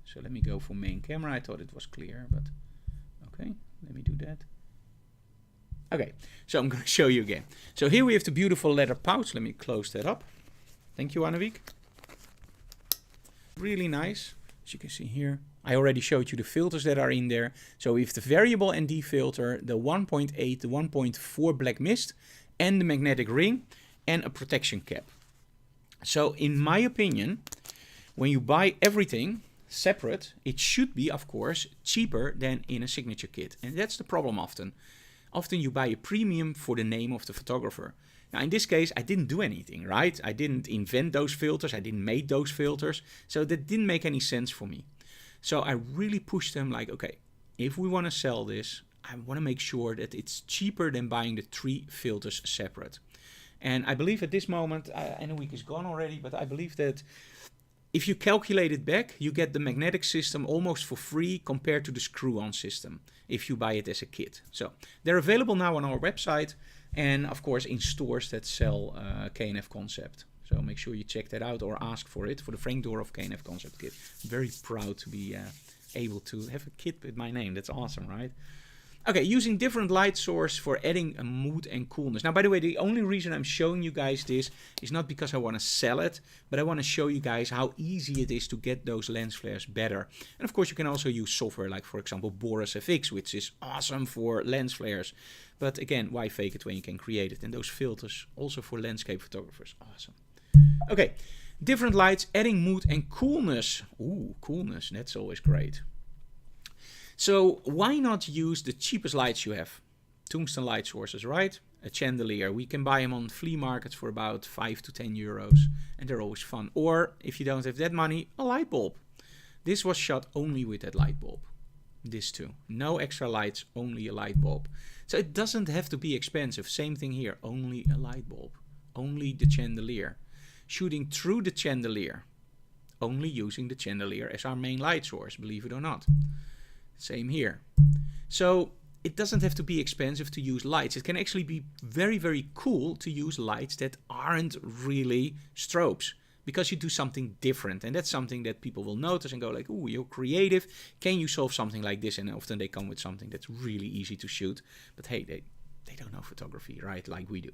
So let me go for main camera. I thought it was clear, but okay, let me do that. Okay, so I'm going to show you again. So here we have the beautiful leather pouch. Let me close that up. Thank you, Annemiek. Really nice, as you can see here. I already showed you the filters that are in there. So we have the variable ND filter, the 1.8, the 1.4 black mist, and the magnetic ring, and a protection cap. So in my opinion, when you buy everything separate, it should be, of course, cheaper than in a signature kit. And that's the problem often. Often you buy a premium for the name of the photographer. Now, in this case, I didn't do anything, right? I didn't invent those filters. I didn't make those filters. So that didn't make any sense for me. So I really pushed them like, okay, if we want to sell this, I want to make sure that it's cheaper than buying the 3 filters separate. And I believe at this moment, and a week is gone already, but I believe that if you calculate it back, you get the magnetic system almost for free compared to the screw-on system if you buy it as a kit. So they're available now on our website and of course in stores that sell K&F Concept. So make sure you check that out or ask for it for the Frank Dorff K&F Concept kit. Very proud to be able to have a kit with my name. That's awesome, right? Okay, using different light source for adding a mood and coolness. Now, by the way, the only reason I'm showing you guys this is not because I want to sell it, but I want to show you guys how easy it is to get those lens flares better. And of course, you can also use software like, for example, Boris FX, which is awesome for lens flares. But again, why fake it when you can create it? And those filters also for landscape photographers. Awesome. Okay, different lights, adding mood and coolness. Ooh, coolness, that's always great. So why not use the cheapest lights you have? Tungsten light sources, right? A chandelier. We can buy them on flea markets for about 5 to 10 euros. And they're always fun. Or, if you don't have that money, a light bulb. This was shot only with that light bulb. This too. No extra lights, only a light bulb. So it doesn't have to be expensive. Same thing here. Only a light bulb. Only the chandelier. Shooting through the chandelier. Only using the chandelier as our main light source, believe it or not. Same here. So it doesn't have to be expensive to use lights. It can actually be very, very cool to use lights that aren't really strobes because you do something different. And that's something that people will notice and go like, ooh, you're creative. Can you solve something like this? And often they come with something that's really easy to shoot. But hey, they don't know photography, right? Like we do.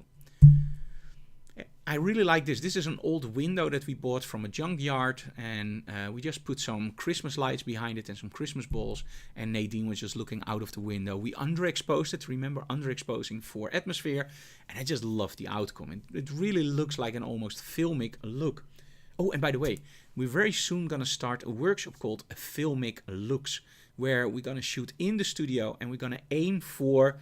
I really like this. This is an old window that we bought from a junkyard, and we just put some Christmas lights behind it and some Christmas balls, and Nadine was just looking out of the window. We underexposed it, remember underexposing for atmosphere, and I just love the outcome. It really looks like an almost filmic look. Oh, and by the way, we're very soon going to start a workshop called Filmic Looks, where we're going to shoot in the studio and we're going to aim for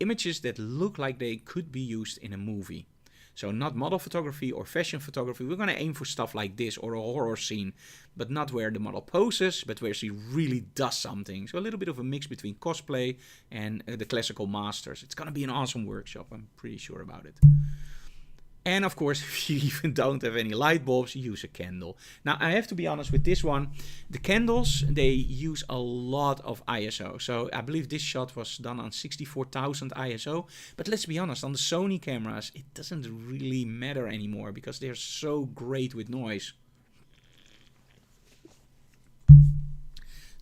images that look like they could be used in a movie. So not model photography or fashion photography. We're going to aim for stuff like this or a horror scene, but not where the model poses, but where she really does something. So a little bit of a mix between cosplay and the classical masters. It's going to be an awesome workshop. I'm pretty sure about it. And of course, if you even don't have any light bulbs, use a candle. Now, I have to be honest with this one. The candles, they use a lot of ISO. So I believe this shot was done on 64,000 ISO. But let's be honest, on the Sony cameras, it doesn't really matter anymore because they're so great with noise.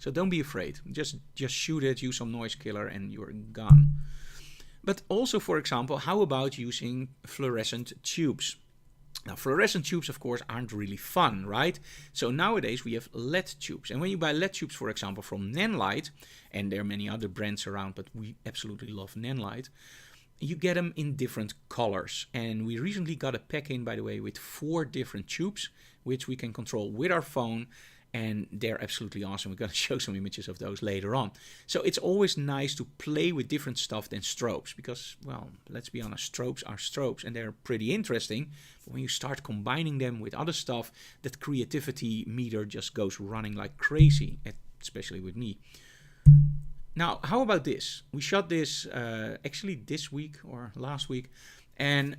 So don't be afraid. Just shoot it, use some noise killer, and you're gone. But also, for example, how about using fluorescent tubes? Now, fluorescent tubes, of course, aren't really fun, right? So nowadays we have LED tubes. And when you buy LED tubes, for example, from Nanlite, and there are many other brands around, but we absolutely love Nanlite, you get them in different colors. And we recently got a pack in, by the way, with 4 different tubes, which we can control with our phone. And they're absolutely awesome. We're going to show some images of those later on. So it's always nice to play with different stuff than strobes. Because, well, let's be honest, strobes are strobes. And they're pretty interesting. But when you start combining them with other stuff, that creativity meter just goes running like crazy. Especially with me. Now, how about this? We shot this actually this week or last week. And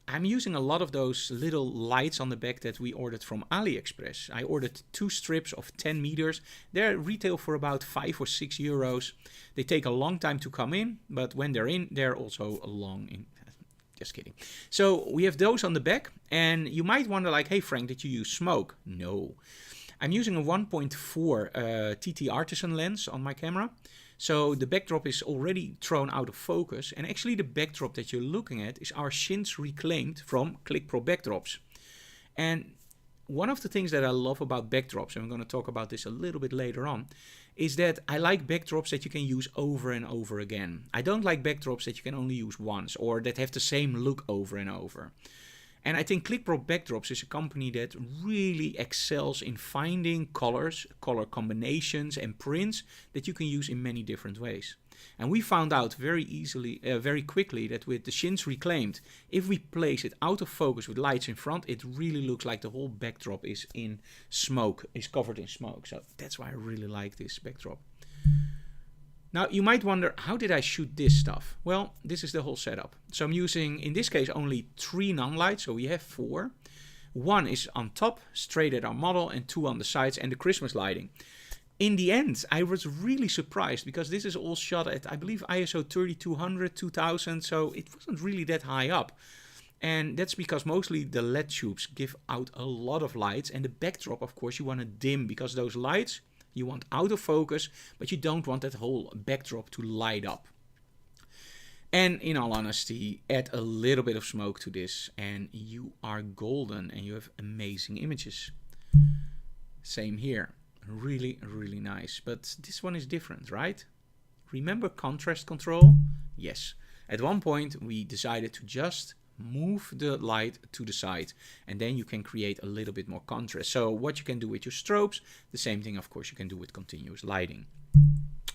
I'm using a lot of those little lights on the back that we ordered from AliExpress. I ordered 2 strips of 10 meters. They're retail for about 5 or 6 euros. They take a long time to come in, but when they're in, they're also long in. Just kidding. So we have those on the back, and you might wonder like, hey Frank, did you use smoke? No. I'm using a 1.4 TT Artisan lens on my camera. So the backdrop is already thrown out of focus, and actually the backdrop that you're looking at is our Shins reclaimed from ClickPro backdrops. And one of the things that I love about backdrops, and I'm going to talk about this a little bit later on, is that I like backdrops that you can use over and over again. I don't like backdrops that you can only use once or that have the same look over and over. And I think ClickPro Backdrops is a company that really excels in finding colors, color combinations and prints that you can use in many different ways. And we found out very quickly that with the shins reclaimed, if we place it out of focus with lights in front, it really looks like the whole backdrop is in smoke, is covered in smoke. So that's why I really like this backdrop. Now you might wonder, how did I shoot this stuff? Well, this is the whole setup. So I'm using, in this case, only 3 non-lights, so we have 4. 1 is on top, straight at our model, and 2 on the sides, and the Christmas lighting. In the end, I was really surprised because this is all shot at, I believe, ISO 3200, 2000, so it wasn't really that high up. And that's because mostly the LED tubes give out a lot of lights, and the backdrop, of course, you want to dim because those lights you want out of focus, but you don't want that whole backdrop to light up. And in all honesty, add a little bit of smoke to this and you are golden and you have amazing images. Same here. Really, really nice. But this one is different, right? Remember contrast control? Yes. At one point we decided to just move the light to the side and then you can create a little bit more contrast. So what you can do with your strobes, the same thing of course you can do with continuous lighting.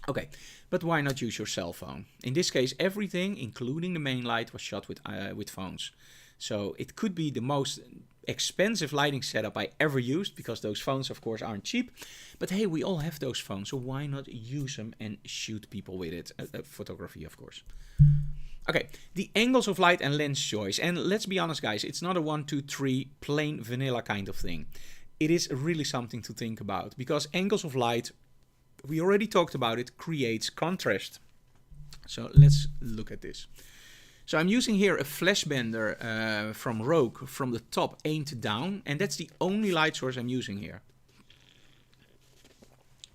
Okay, but why not use your cell phone? In this case, everything, including the main light, was shot with phones. So it could be the most expensive lighting setup I ever used, because those phones, of course, aren't cheap. But hey, we all have those phones, so why not use them and shoot people with it? Photography, of course. Okay, the angles of light and lens choice. And let's be honest, guys, it's not a 1, 2, 3 plain vanilla kind of thing. It is really something to think about, because angles of light, we already talked about it, creates contrast. So let's look at this. So I'm using here a flash bender from Rogue from the top aimed down, and that's the only light source I'm using here.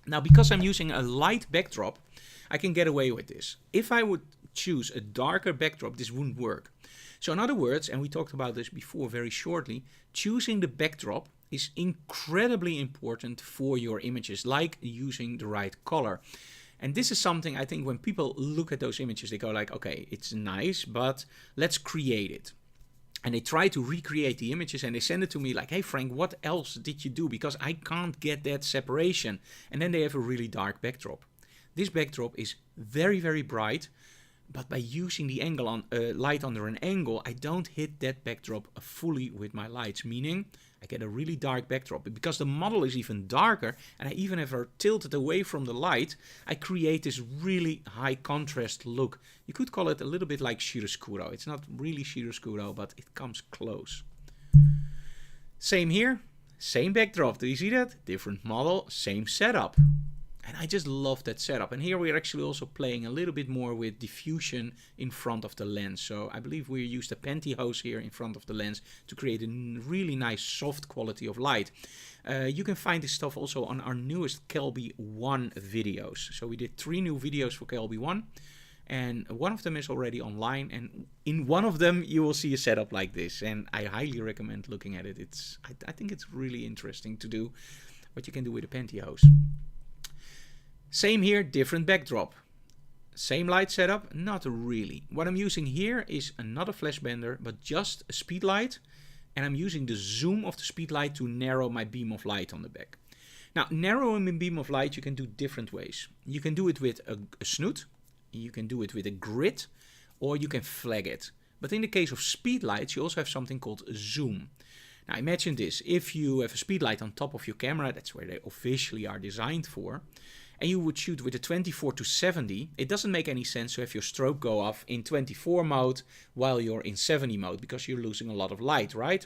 Now, because I'm using a light backdrop, I can get away with this. If I would choose a darker backdrop, this wouldn't work. So in other words, and we talked about this before very shortly, choosing the backdrop is incredibly important for your images, like using the right color. And this is something I think when people look at those images, they go like, okay, it's nice, but let's create it. And they try to recreate the images and they send it to me like, hey Frank, what else did you do? Because I can't get that separation. And then they have a really dark backdrop. This backdrop is very, very bright, but by using the angle on light under an angle, I don't hit that backdrop fully with my lights, meaning I get a really dark backdrop. But because the model is even darker and I even have her tilted away from the light, I create this really high contrast look. You could call it a little bit like chiaroscuro. It's not really chiaroscuro, but it comes close. Same here, same backdrop. Do you see that? Different model, same setup. And I just love that setup. And here we're actually also playing a little bit more with diffusion in front of the lens. So I believe we used a pantyhose here in front of the lens to create a really nice soft quality of light. You can find this stuff also on our newest Kelby 1 videos. So we did 3 new videos for Kelby 1. And one of them is already online. And in one of them you will see a setup like this. And I highly recommend looking at it. I think it's really interesting to do what you can do with a pantyhose. Same here, different backdrop. Same light setup? Not really. What I'm using here is another flash bender, but just a speed light. And I'm using the zoom of the speed light to narrow my beam of light on the back. Now, narrowing a beam of light you can do different ways. You can do it with a snoot, you can do it with a grid, or you can flag it. But in the case of speed lights, you also have something called zoom. Now imagine this, if you have a speed light on top of your camera, that's where they officially are designed for, and you would shoot with a 24 to 70, it doesn't make any sense to have your strobe go off in 24 mode while you're in 70 mode, because you're losing a lot of light, right?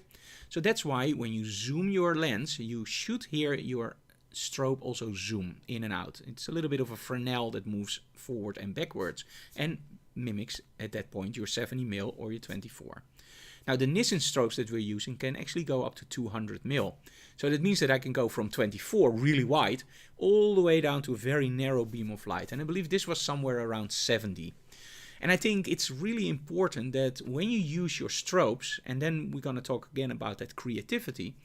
So that's why when you zoom your lens, you should hear your strobe also zoom in and out. It's a little bit of a Fresnel that moves forward and backwards and mimics at that point your 70mm or your 24. Now the Nissan strobes that we're using can actually go up to 200mm. So that means that I can go from 24 really wide all the way down to a very narrow beam of light. And I believe this was somewhere around 70. And I think it's really important that when you use your strobes, and then we're going to talk again about that creativity,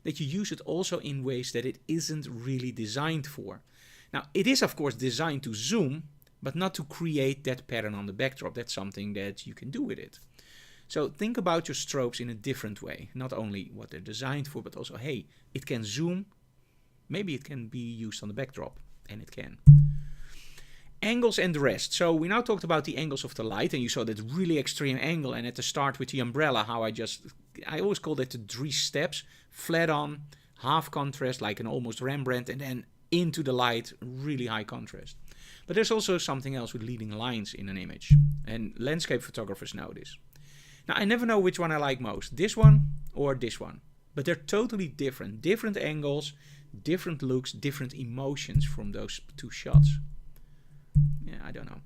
that you use it also in ways that it isn't really designed for. Now it is of course designed to zoom, but not to create that pattern on the backdrop. That's something that you can do with it. So think about your strobes in a different way. Not only what they're designed for, but also, hey, it can zoom. Maybe it can be used on the backdrop, and it can. Angles and the rest. So we now talked about the angles of the light, and you saw that really extreme angle. And at the start with the umbrella, how I always call that the 3 steps. Flat on, half contrast, like an almost Rembrandt, and then into the light, really high contrast. But there's also something else with leading lines in an image. And landscape photographers know this. Now, I never know which one I like most. This one or this one. But they're totally different. Different angles, different looks, different emotions from those 2 shots. Yeah, I don't know.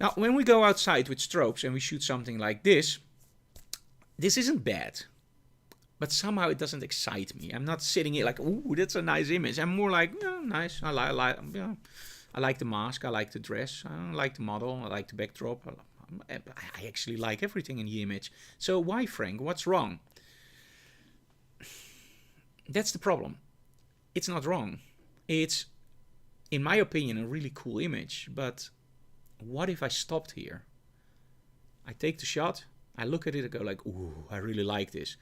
Now, when we go outside with strobes and we shoot something like this isn't bad. But somehow it doesn't excite me. I'm not sitting here like, ooh, that's a nice image. I'm more like, yeah, nice. I like the mask. I like the dress. I like the model. I like the backdrop. I actually like everything in the image. So why, Frank? What's wrong? That's the problem. It's not wrong. It's, in my opinion, a really cool image. But what if I stopped here? I take the shot. I look at it and go like, ooh, I really like this.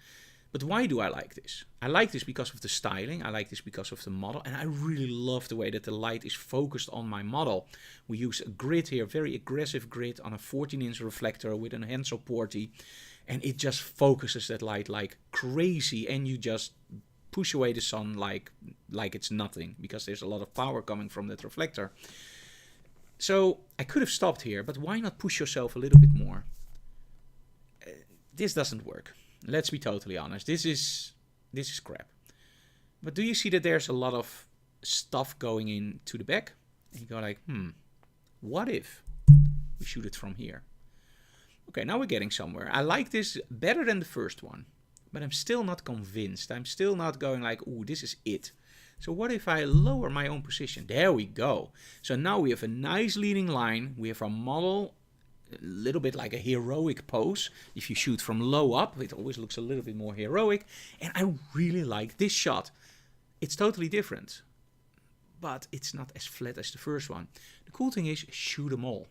But why do I like this? I like this because of the styling. I like this because of the model. And I really love the way that the light is focused on my model. We use a grid here, very aggressive grid on a 14-inch reflector with an Hensel Porty. And it just focuses that light like crazy. And you just push away the sun like it's nothing. Because there's a lot of power coming from that reflector. So I could have stopped here. But why not push yourself a little bit more? This doesn't work. Let's be totally honest. This is crap. But do you see that there's a lot of stuff going into the back? And you go like, what if we shoot it from here? Okay, now we're getting somewhere. I like this better than the first one. But I'm still not convinced. I'm still not going like, ooh, this is it. So what if I lower my own position? There we go. So now we have a nice leading line. We have our model, a little bit like a heroic pose. If you shoot from low up, it always looks a little bit more heroic. And I really like this shot. It's totally different. But it's not as flat as the first one. The cool thing is, shoot them all.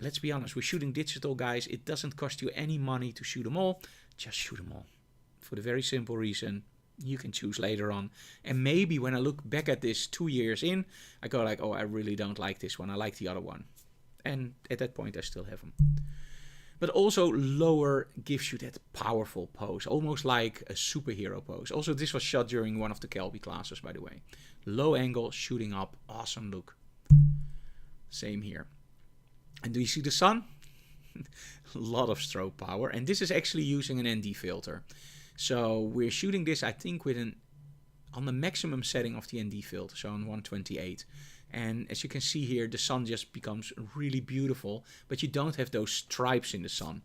Let's be honest, we're shooting digital, guys. It doesn't cost you any money to shoot them all. Just shoot them all. For the very simple reason, you can choose later on. And maybe when I look back at this 2 years in, I go like, oh, I really don't like this one. I like the other one. And at that point, I still have them. But also lower gives you that powerful pose, almost like a superhero pose. Also, this was shot during one of the Kelby classes, by the way. Low angle, shooting up, awesome look. Same here. And do you see the sun? A lot of strobe power. And this is actually using an ND filter. So we're shooting this, I think, with on the maximum setting of the ND filter, so on 128. And as you can see here, the sun just becomes really beautiful, but you don't have those stripes in the sun.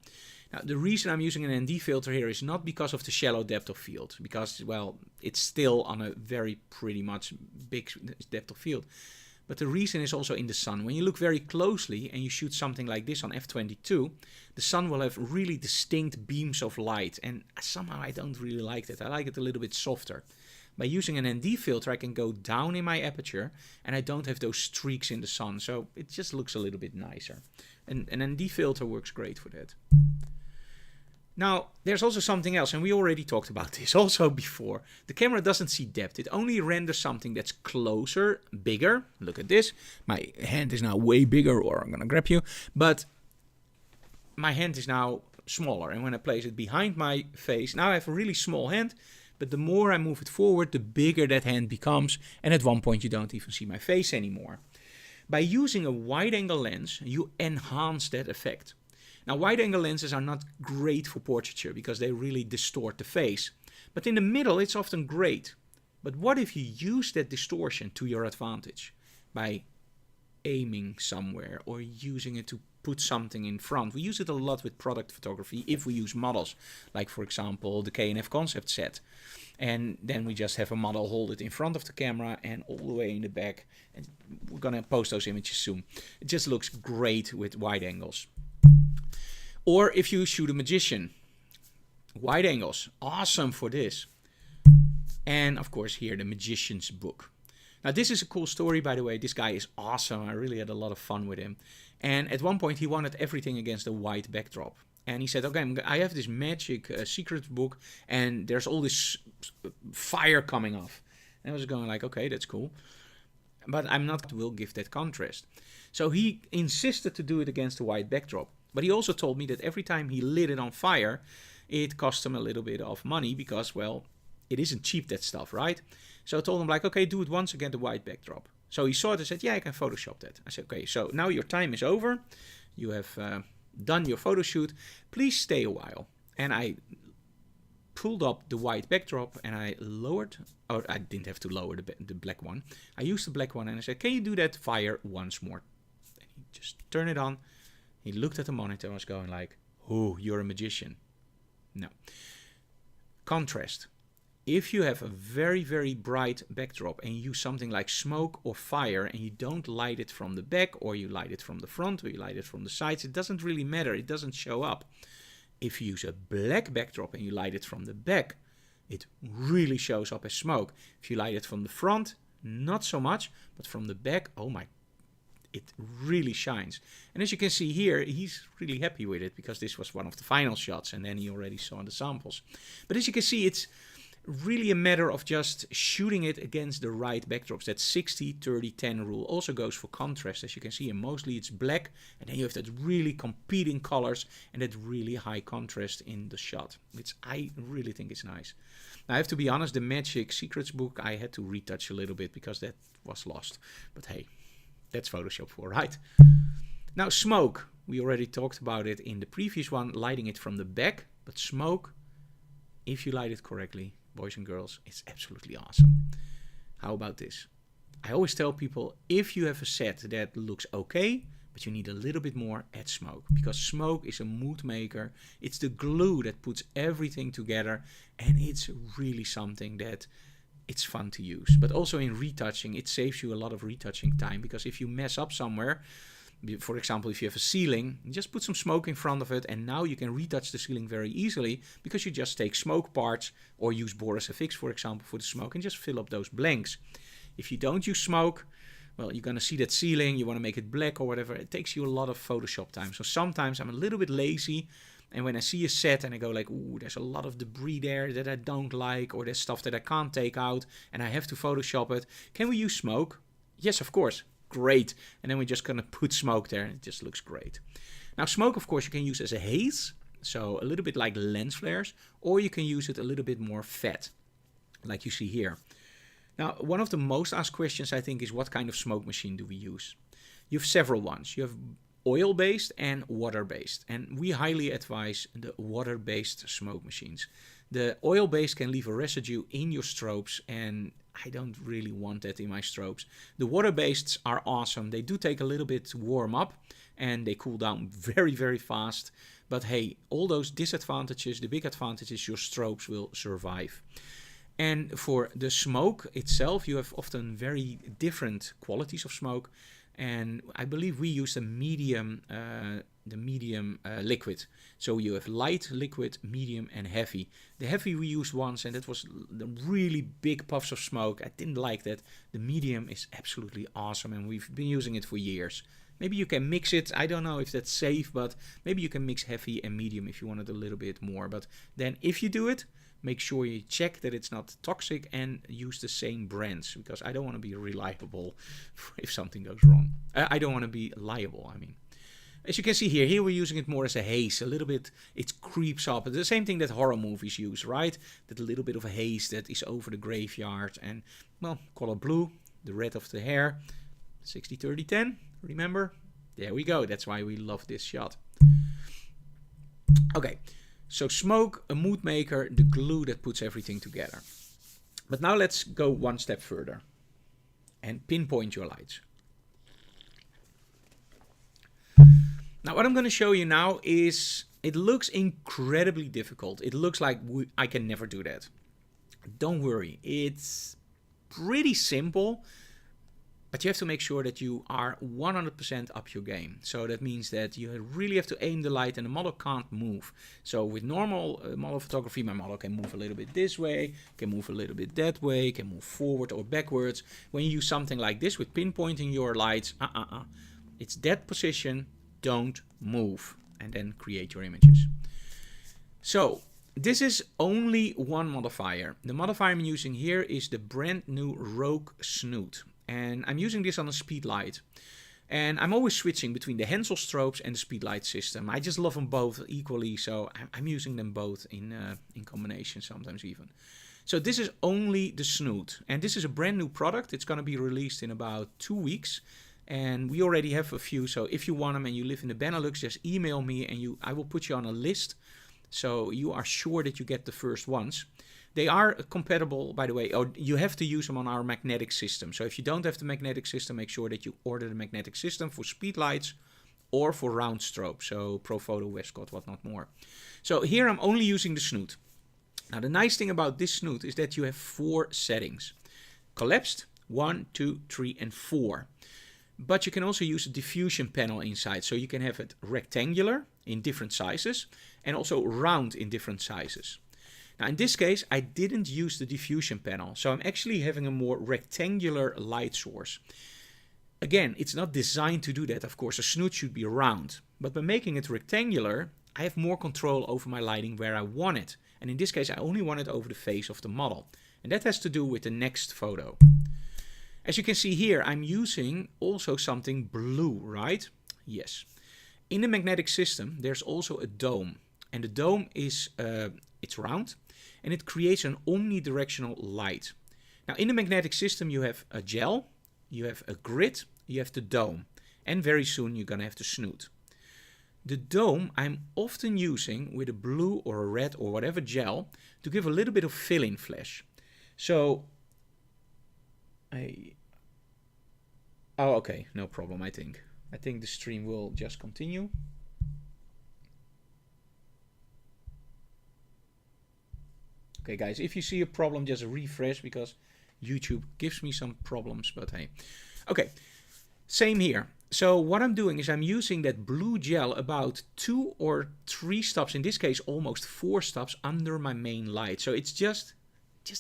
Now, the reason I'm using an ND filter here is not because of the shallow depth of field, because, well, it's still on a very pretty much big depth of field. But the reason is also in the sun. When you look very closely and you shoot something like this on f22, the sun will have really distinct beams of light. And somehow I don't really like that. I like it a little bit softer. By using an ND filter, I can go down in my aperture and I don't have those streaks in the sun. So it just looks a little bit nicer. And an ND filter works great for that. Now, there's also something else, and we already talked about this also before. The camera doesn't see depth. It only renders something that's closer, bigger. Look at this. My hand is now way bigger, or I'm going to grab you. But my hand is now smaller. And when I place it behind my face, now I have a really small hand. But the more I move it forward, the bigger that hand becomes. And at one point, you don't even see my face anymore. By using a wide-angle lens, you enhance that effect. Now, wide-angle lenses are not great for portraiture because they really distort the face. But in the middle, it's often great. But what if you use that distortion to your advantage by aiming somewhere or using it to put something in front? We use it a lot with product photography if we use models, like, for example, the K&F concept set. And then we just have a model hold it in front of the camera and all the way in the back. And we're going to post those images soon. It just looks great with wide angles. Or if you shoot a magician, wide angles, awesome for this. And of course here, the Magician's Book. Now this is a cool story, by the way. This guy is awesome. I really had a lot of fun with him. And at one point he wanted everything against a white backdrop. And he said, okay, I have this magic secret book, and there's all this fire coming off. And I was going like, okay, that's cool. But I'm not will give that contrast. So he insisted to do it against a white backdrop. But he also told me that every time he lit it on fire, it cost him a little bit of money because, well, it isn't cheap, that stuff, right? So I told him like, okay, do it once against the white backdrop. So he saw it and said, yeah, I can Photoshop that. I said, okay, so now your time is over. You have done your photo shoot. Please stay a while. And I pulled up the white backdrop and I lowered, or I didn't have to lower the black one. I used the black one and I said, can you do that fire once more? And he just turned it on. He looked at the monitor and was going like, oh, you're a magician. No. Contrast. If you have a very, very bright backdrop and you use something like smoke or fire and you don't light it from the back, or you light it from the front, or you light it from the sides, it doesn't really matter. It doesn't show up. If you use a black backdrop and you light it from the back, it really shows up as smoke. If you light it from the front, not so much, but from the back, oh my, it really shines. And as you can see here, he's really happy with it because this was one of the final shots and then he already saw the samples. But as you can see, it's really a matter of just shooting it against the right backdrops. That 60-30-10 rule also goes for contrast, as you can see, and mostly it's black, and then you have that really competing colors and that really high contrast in the shot, which I really think is nice. Now I have to be honest, the Magic Secrets book I had to retouch a little bit because that was lost, but hey, that's Photoshop for, right? Now smoke, we already talked about it in the previous one, lighting it from the back, but smoke, if you light it correctly, boys and girls, it's absolutely awesome. How about this? I always tell people, if you have a set that looks okay, but you need a little bit more, add smoke. Because smoke is a mood maker. It's the glue that puts everything together. And it's really something that it's fun to use. But also in retouching, it saves you a lot of retouching time. Because if you mess up somewhere, for example, if you have a ceiling, you just put some smoke in front of it and now you can retouch the ceiling very easily because you just take smoke parts or use Boris FX, for example, for the smoke and just fill up those blanks. If you don't use smoke, well, you're going to see that ceiling, you want to make it black or whatever. It takes you a lot of Photoshop time. So sometimes I'm a little bit lazy, and when I see a set and I go like, ooh, there's a lot of debris there that I don't like, or there's stuff that I can't take out and I have to Photoshop it. Can we use smoke? Yes, of course. Great. And then we're just going to put smoke there and it just looks great. Now smoke, of course, you can use as a haze, so a little bit like lens flares, or you can use it a little bit more fat, like you see here. Now, one of the most asked questions, I think, is what kind of smoke machine do we use? You have several ones. You have oil-based and water-based, and we highly advise the water-based smoke machines. The oil-based can leave a residue in your strobes, and I don't really want that in my strobes. The water-based are awesome. They do take a little bit to warm up, and they cool down very, very fast. But hey, all those disadvantages, the big advantages, your strobes will survive. And for the smoke itself, you have often very different qualities of smoke. And I believe we use the medium liquid. So you have light, liquid, medium, and heavy. The heavy we used once, and that was the really big puffs of smoke. I didn't like that. The medium is absolutely awesome, and we've been using it for years. Maybe you can mix it. I don't know if that's safe, but maybe you can mix heavy and medium if you want it a little bit more. But then if you do it, make sure you check that it's not toxic and use the same brands, because I don't want to be reliable if something goes wrong. I don't want to be liable, I mean. As you can see here we're using it more as a haze. A little bit, it creeps up. It's the same thing that horror movies use, right? That little bit of a haze that is over the graveyard. And, well, color blue, the red of the hair. 60-30-10, remember? There we go. That's why we love this shot. Okay. So smoke, a mood maker, the glue that puts everything together. But now let's go one step further and pinpoint your lights. Now what I'm going to show you now is, it looks incredibly difficult. It looks like I can never do that. Don't worry, it's pretty simple. But you have to make sure that you are 100% up your game. So that means that you really have to aim the light and the model can't move. So with normal model photography, my model can move a little bit this way, can move a little bit that way, can move forward or backwards. When you use something like this with pinpointing your lights, it's that position, don't move, and then create your images. So this is only one modifier. The modifier I'm using here is the brand new Rogue Snoot. And I'm using this on a speed light. And I'm always switching between the Hansel strobes and the speedlight system. I just love them both equally, so I'm using them both in combination sometimes even. So this is only the Snoot, and this is a brand new product. It's going to be released in about 2 weeks, and we already have a few. So if you want them and you live in the Benelux, just email me, and I will put you on a list, so you are sure that you get the first ones. They are compatible, by the way, or you have to use them on our magnetic system. So if you don't have the magnetic system, make sure that you order the magnetic system for speedlights or for round strobe. So Profoto, Westcott, whatnot more. So here I'm only using the Snoot. Now the nice thing about this Snoot is that you have 4 settings. Collapsed, 1, 2, 3 and 4. But you can also use a diffusion panel inside. So you can have it rectangular in different sizes and also round in different sizes. Now in this case, I didn't use the diffusion panel, so I'm actually having a more rectangular light source. Again, it's not designed to do that, of course, a Snoot should be round. But by making it rectangular, I have more control over my lighting where I want it. And in this case, I only want it over the face of the model. And that has to do with the next photo. As you can see here, I'm using also something blue, right? Yes. In the magnetic system, there's also a dome. And the dome is, it's round. And it creates an omnidirectional light. Now in the magnetic system you have a gel, you have a grid, you have the dome, and very soon you're gonna have the Snoot. The dome I'm often using with a blue or a red or whatever gel to give a little bit of fill-in flash. So oh okay, no problem. I think the stream will just continue. Okay guys, if you see a problem, just refresh because YouTube gives me some problems, but hey. Okay, same here. So what I'm doing is I'm using that blue gel about 2 or 3 stops, in this case almost 4 stops under my main light. So it's just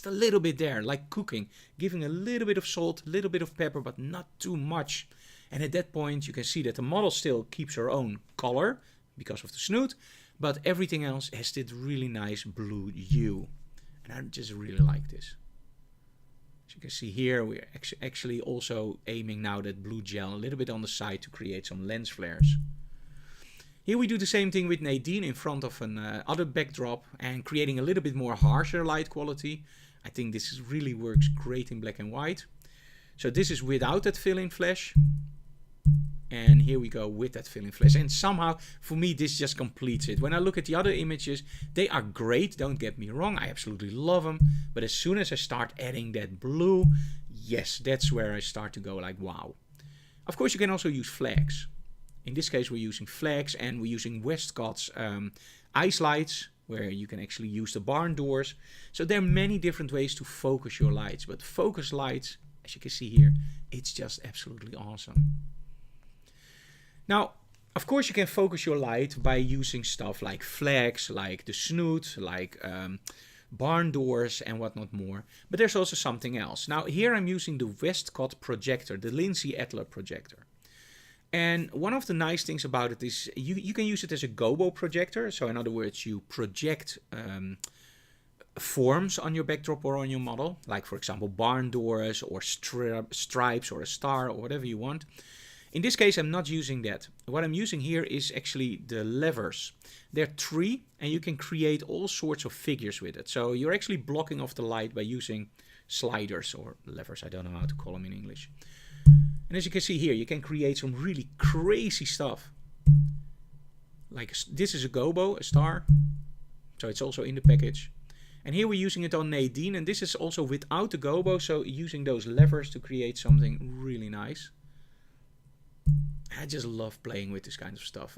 a little bit there, like cooking, giving a little bit of salt, a little bit of pepper, but not too much. And at that point you can see that the model still keeps her own color because of the Snoot, but everything else has this really nice blue hue. And I just really like this. As you can see here, we're actually also aiming now that blue gel a little bit on the side to create some lens flares. Here we do the same thing with Nadine in front of an other backdrop and creating a little bit more harsher light quality. I think this really works great in black and white. So this is without that fill-in flash. And here we go with that fill-in flash. And somehow, for me, this just completes it. When I look at the other images, they are great. Don't get me wrong. I absolutely love them. But as soon as I start adding that blue, yes, that's where I start to go like, wow. Of course, you can also use flags. In this case, we're using flags and we're using Westcott's ice lights, where you can actually use the barn doors. So there are many different ways to focus your lights. But focus lights, as you can see here, it's just absolutely awesome. Now, of course, you can focus your light by using stuff like flags, like the Snoot, like barn doors and whatnot more. But there's also something else. Now, here I'm using the Westcott projector, the Lindsay Adler projector. And one of the nice things about it is you can use it as a gobo projector. So in other words, you project forms on your backdrop or on your model, like for example, barn doors or stripes or a star or whatever you want. In this case, I'm not using that. What I'm using here is actually the levers. There are 3, and you can create all sorts of figures with it. So you're actually blocking off the light by using sliders or levers. I don't know how to call them in English. And as you can see here, you can create some really crazy stuff. Like this is a gobo, a star. So it's also in the package. And here we're using it on Nadine, and this is also without the gobo. So using those levers to create something really nice. I just love playing with this kind of stuff.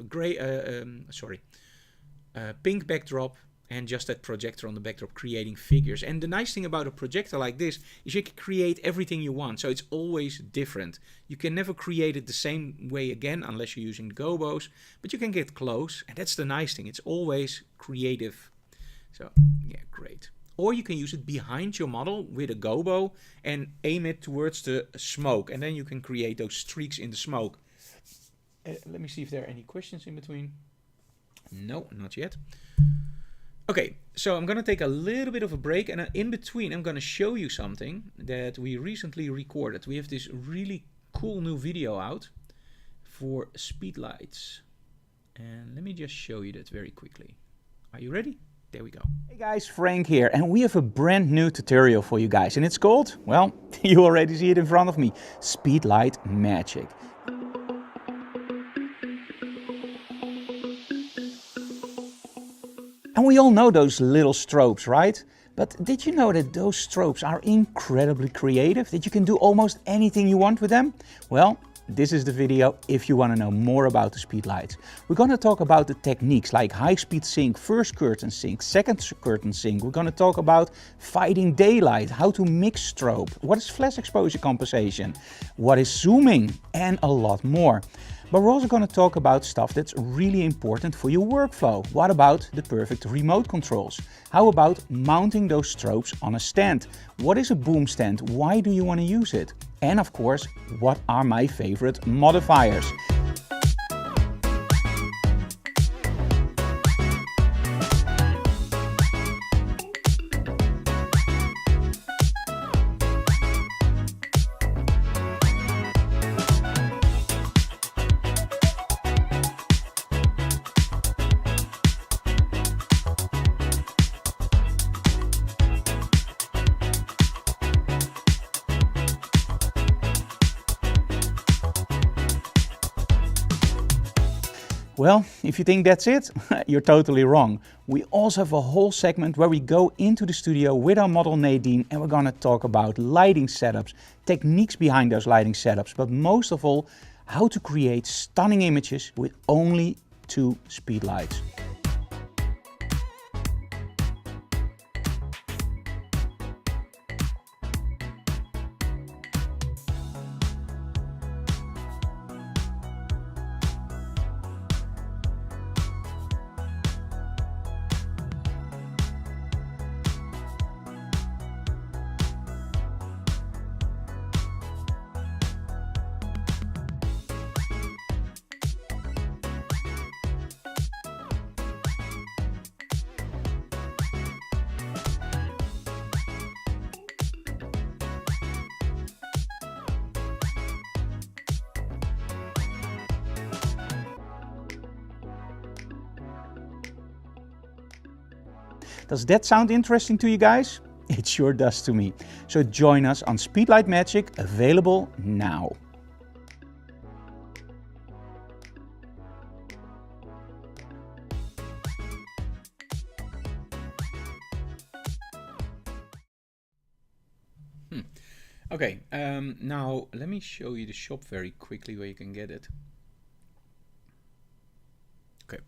A pink backdrop and just that projector on the backdrop creating figures. And the nice thing about a projector like this is you can create everything you want. So it's always different. You can never create it the same way again unless you're using the gobos, but you can get close. And that's the nice thing. It's always creative. So yeah, great. Or you can use it behind your model with a gobo and aim it towards the smoke. And then you can create those streaks in the smoke. Let me see if there are any questions in between. No, not yet. Okay, so I'm gonna take a little bit of a break, and in between I'm gonna show you something that we recently recorded. We have this really cool new video out for speedlights, and let me just show you that very quickly. Are you ready? There we go. Hey guys, Frank here, and we have a brand new tutorial for you guys, and it's called, well, you already see it in front of me, Speedlight Magic. And we all know those little strobes, right? But did you know that those strobes are incredibly creative? That you can do almost anything you want with them? Well, this is the video if you want to know more about the speedlights. We're going to talk about the techniques like high-speed sync, first curtain sync, second curtain sync. We're going to talk about fighting daylight, how to mix strobe, what is flash exposure compensation, what is zooming, and a lot more. But we're also going to talk about stuff that's really important for your workflow. What about the perfect remote controls? How about mounting those strobes on a stand? What is a boom stand? Why do you want to use it? And of course, what are my favorite modifiers? Well, if you think that's it, you're totally wrong. We also have a whole segment where we go into the studio with our model Nadine, and we're going to talk about lighting setups, techniques behind those lighting setups, but most of all, how to create stunning images with only 2 speedlights. Does that sound interesting to you guys? It sure does to me. So join us on Speedlight Magic, available now. Okay, now let me show you the shop very quickly where you can get it. Okay.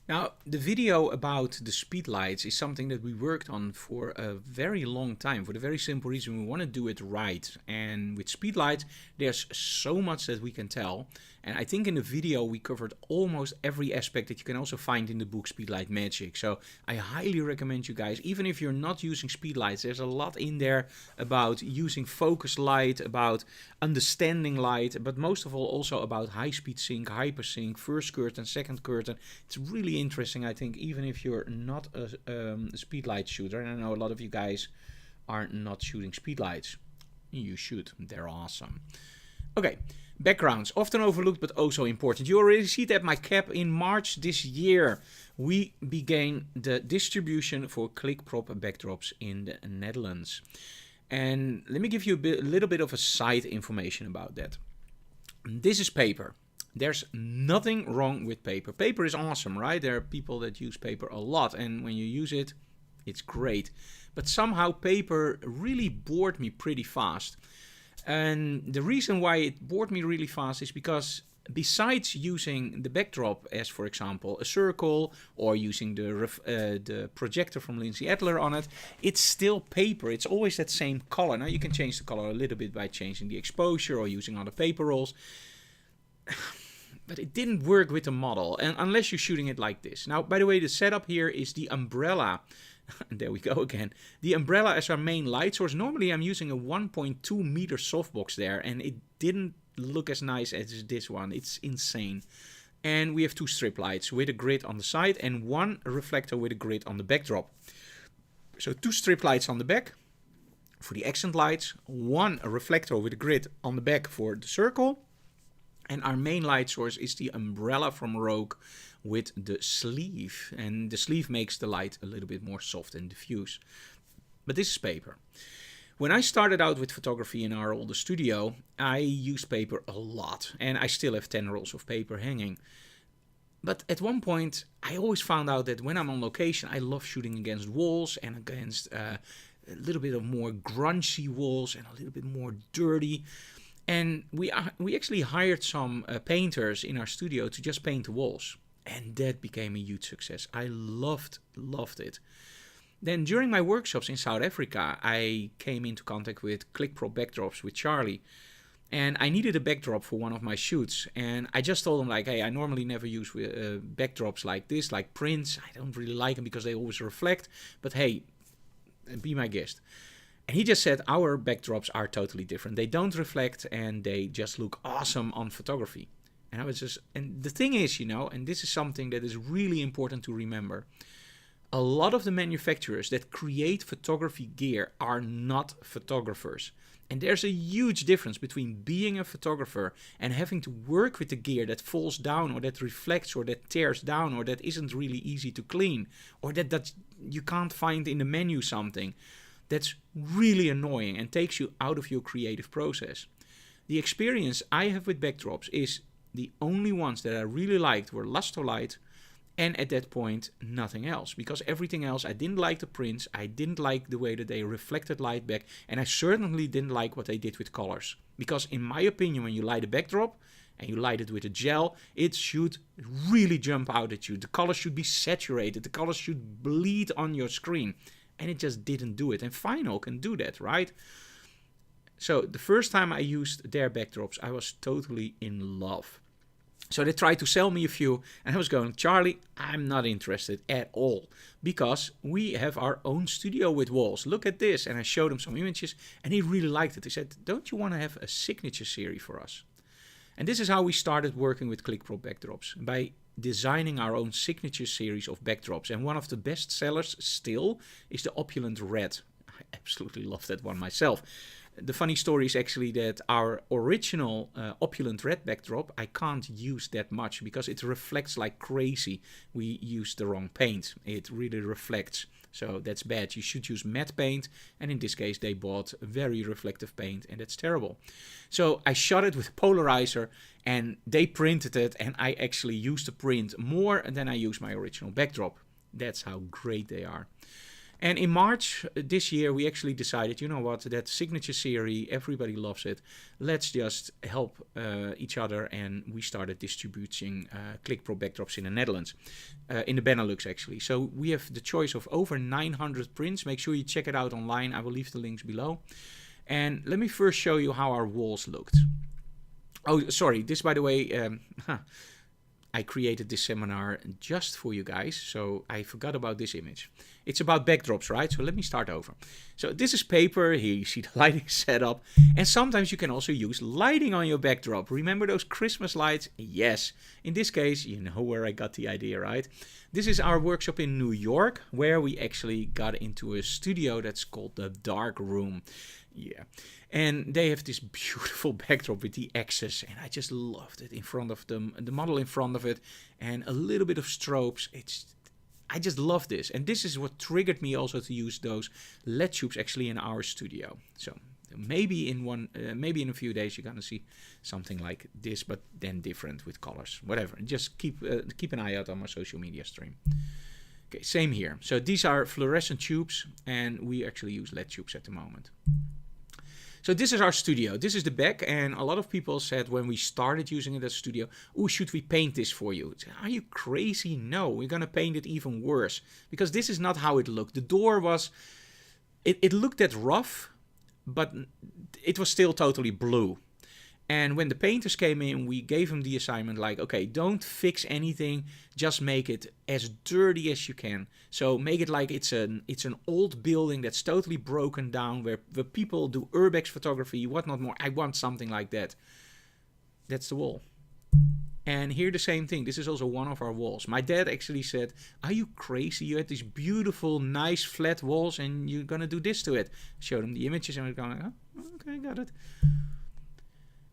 Now, the video about the speedlights is something that we worked on for a very long time, for the very simple reason we want to do it right. And with speedlights, there's so much that we can tell. And I think in the video we covered almost every aspect that you can also find in the book Speedlight Magic. So I highly recommend you guys, even if you're not using speedlights, there's a lot in there about using focus light, about understanding light, but most of all also about high-speed sync, hypersync, first curtain, second curtain. It's really interesting, I think, even if you're not a speedlight shooter, and I know a lot of you guys are not shooting speedlights. You should, they're awesome. Okay, backgrounds, often overlooked but also important. You already see that my cap in March this year. We began the distribution for click-prop backdrops in the Netherlands. And let me give you a little bit of a side information about that. This is paper. There's nothing wrong with paper. Paper is awesome, right? There are people that use paper a lot, and when you use it, it's great. But somehow paper really bored me pretty fast. And the reason why it bored me really fast is because besides using the backdrop as, for example, a circle, or using the projector from Lindsay Adler on it, it's still paper. It's always that same color. Now you can change the color a little bit by changing the exposure or using other paper rolls. But it didn't work with the model, and unless you're shooting it like this. Now, by the way, the setup here is the umbrella. There we go again. The umbrella as our main light source. Normally I'm using a 1.2 meter softbox there, and it didn't look as nice as this one. It's insane. And we have 2 strip lights with a grid on the side and 1 reflector with a grid on the backdrop. So 2 strip lights on the back for the accent lights, 1 reflector with a grid on the back for the circle. And our main light source is the umbrella from Rogue with the sleeve. And the sleeve makes the light a little bit more soft and diffuse. But this is paper. When I started out with photography in our older studio, I used paper a lot. And I still have 10 rolls of paper hanging. But at one point, I always found out that when I'm on location, I love shooting against walls and against a little bit of more grungy walls and a little bit more dirty. And we actually hired some painters in our studio to just paint the walls. And that became a huge success. I loved it. Then during my workshops in South Africa, I came into contact with ClickPro backdrops with Charlie. And I needed a backdrop for one of my shoots. And I just told him, like, hey, I normally never use backdrops like this, like prints. I don't really like them because they always reflect. But hey, be my guest. And he just said, our backdrops are totally different. They don't reflect and they just look awesome on photography. And I was just, and the thing is, and this is something that is really important to remember. A lot of the manufacturers that create photography gear are not photographers. And there's a huge difference between being a photographer and having to work with the gear that falls down or that reflects or that tears down or that isn't really easy to clean or that you can't find in the menu something. That's really annoying and takes you out of your creative process. The experience I have with backdrops is the only ones that I really liked were Lustolite, and at that point, nothing else. Because everything else, I didn't like the prints, I didn't like the way that they reflected light back, and I certainly didn't like what they did with colors. Because in my opinion, when you light a backdrop, and you light it with a gel, it should really jump out at you. The colors should be saturated, the colors should bleed on your screen. And it just didn't do it. And Final can do that, right? So the first time I used their backdrops, I was totally in love. So they tried to sell me a few, and I was going, Charlie, I'm not interested at all, because we have our own studio with walls. Look at this. And I showed him some images, and he really liked it. He said, don't you want to have a signature series for us? And this is how we started working with ClickPro backdrops, by designing our own signature series of backdrops. And one of the best sellers still is the Opulent Red. I absolutely love that one myself. The funny story is actually that our original Opulent Red backdrop, I can't use that much because it reflects like crazy. We used the wrong paint. It really reflects. So that's bad. You should use matte paint. And in this case, they bought very reflective paint, and that's terrible. So I shot it with a polarizer, and they printed it, and I actually used the print more than I used my original backdrop. That's how great they are. And in March this year, we actually decided, you know what, that signature series, everybody loves it. Let's just help each other. And we started distributing ClickPro backdrops in the Netherlands, in the Benelux actually. So we have the choice of over 900 prints. Make sure you check it out online. I will leave the links below. And let me first show you how our walls looked. Oh, sorry. This, by the way, I created this seminar just for you guys, so I forgot about this image. It's about backdrops, right? So let me start over. So this is paper. Here you see the lighting setup. And sometimes you can also use lighting on your backdrop. Remember those Christmas lights? Yes. In this case, you know where I got the idea, right? This is our workshop in New York, where we actually got into a studio that's called the Dark Room. Yeah. And they have this beautiful backdrop with the X's, and I just loved it in front of them, the model in front of it, and a little bit of strobes. I just love this, and this is what triggered me also to use those LED tubes actually in our studio. So maybe in a few days you're gonna see something like this, but then different with colors, whatever. Just keep an eye out on my social media stream. Okay, same here. So these are fluorescent tubes, and we actually use LED tubes at the moment. So this is our studio. This is the back, and a lot of people said when we started using it as a studio, oh, should we paint this for you? Are you crazy? No, we're going to paint it even worse, because this is not how it looked. The door was, it looked that rough, but it was still totally blue. And when the painters came in, we gave them the assignment like, okay, don't fix anything, just make it as dirty as you can. So make it like it's an old building that's totally broken down, where people do urbex photography, whatnot more. I want something like that. That's the wall. And here the same thing. This is also one of our walls. My dad actually said, are you crazy? You had these beautiful, nice, flat walls and you're going to do this to it. I showed him the images and we're going, oh, okay, got it.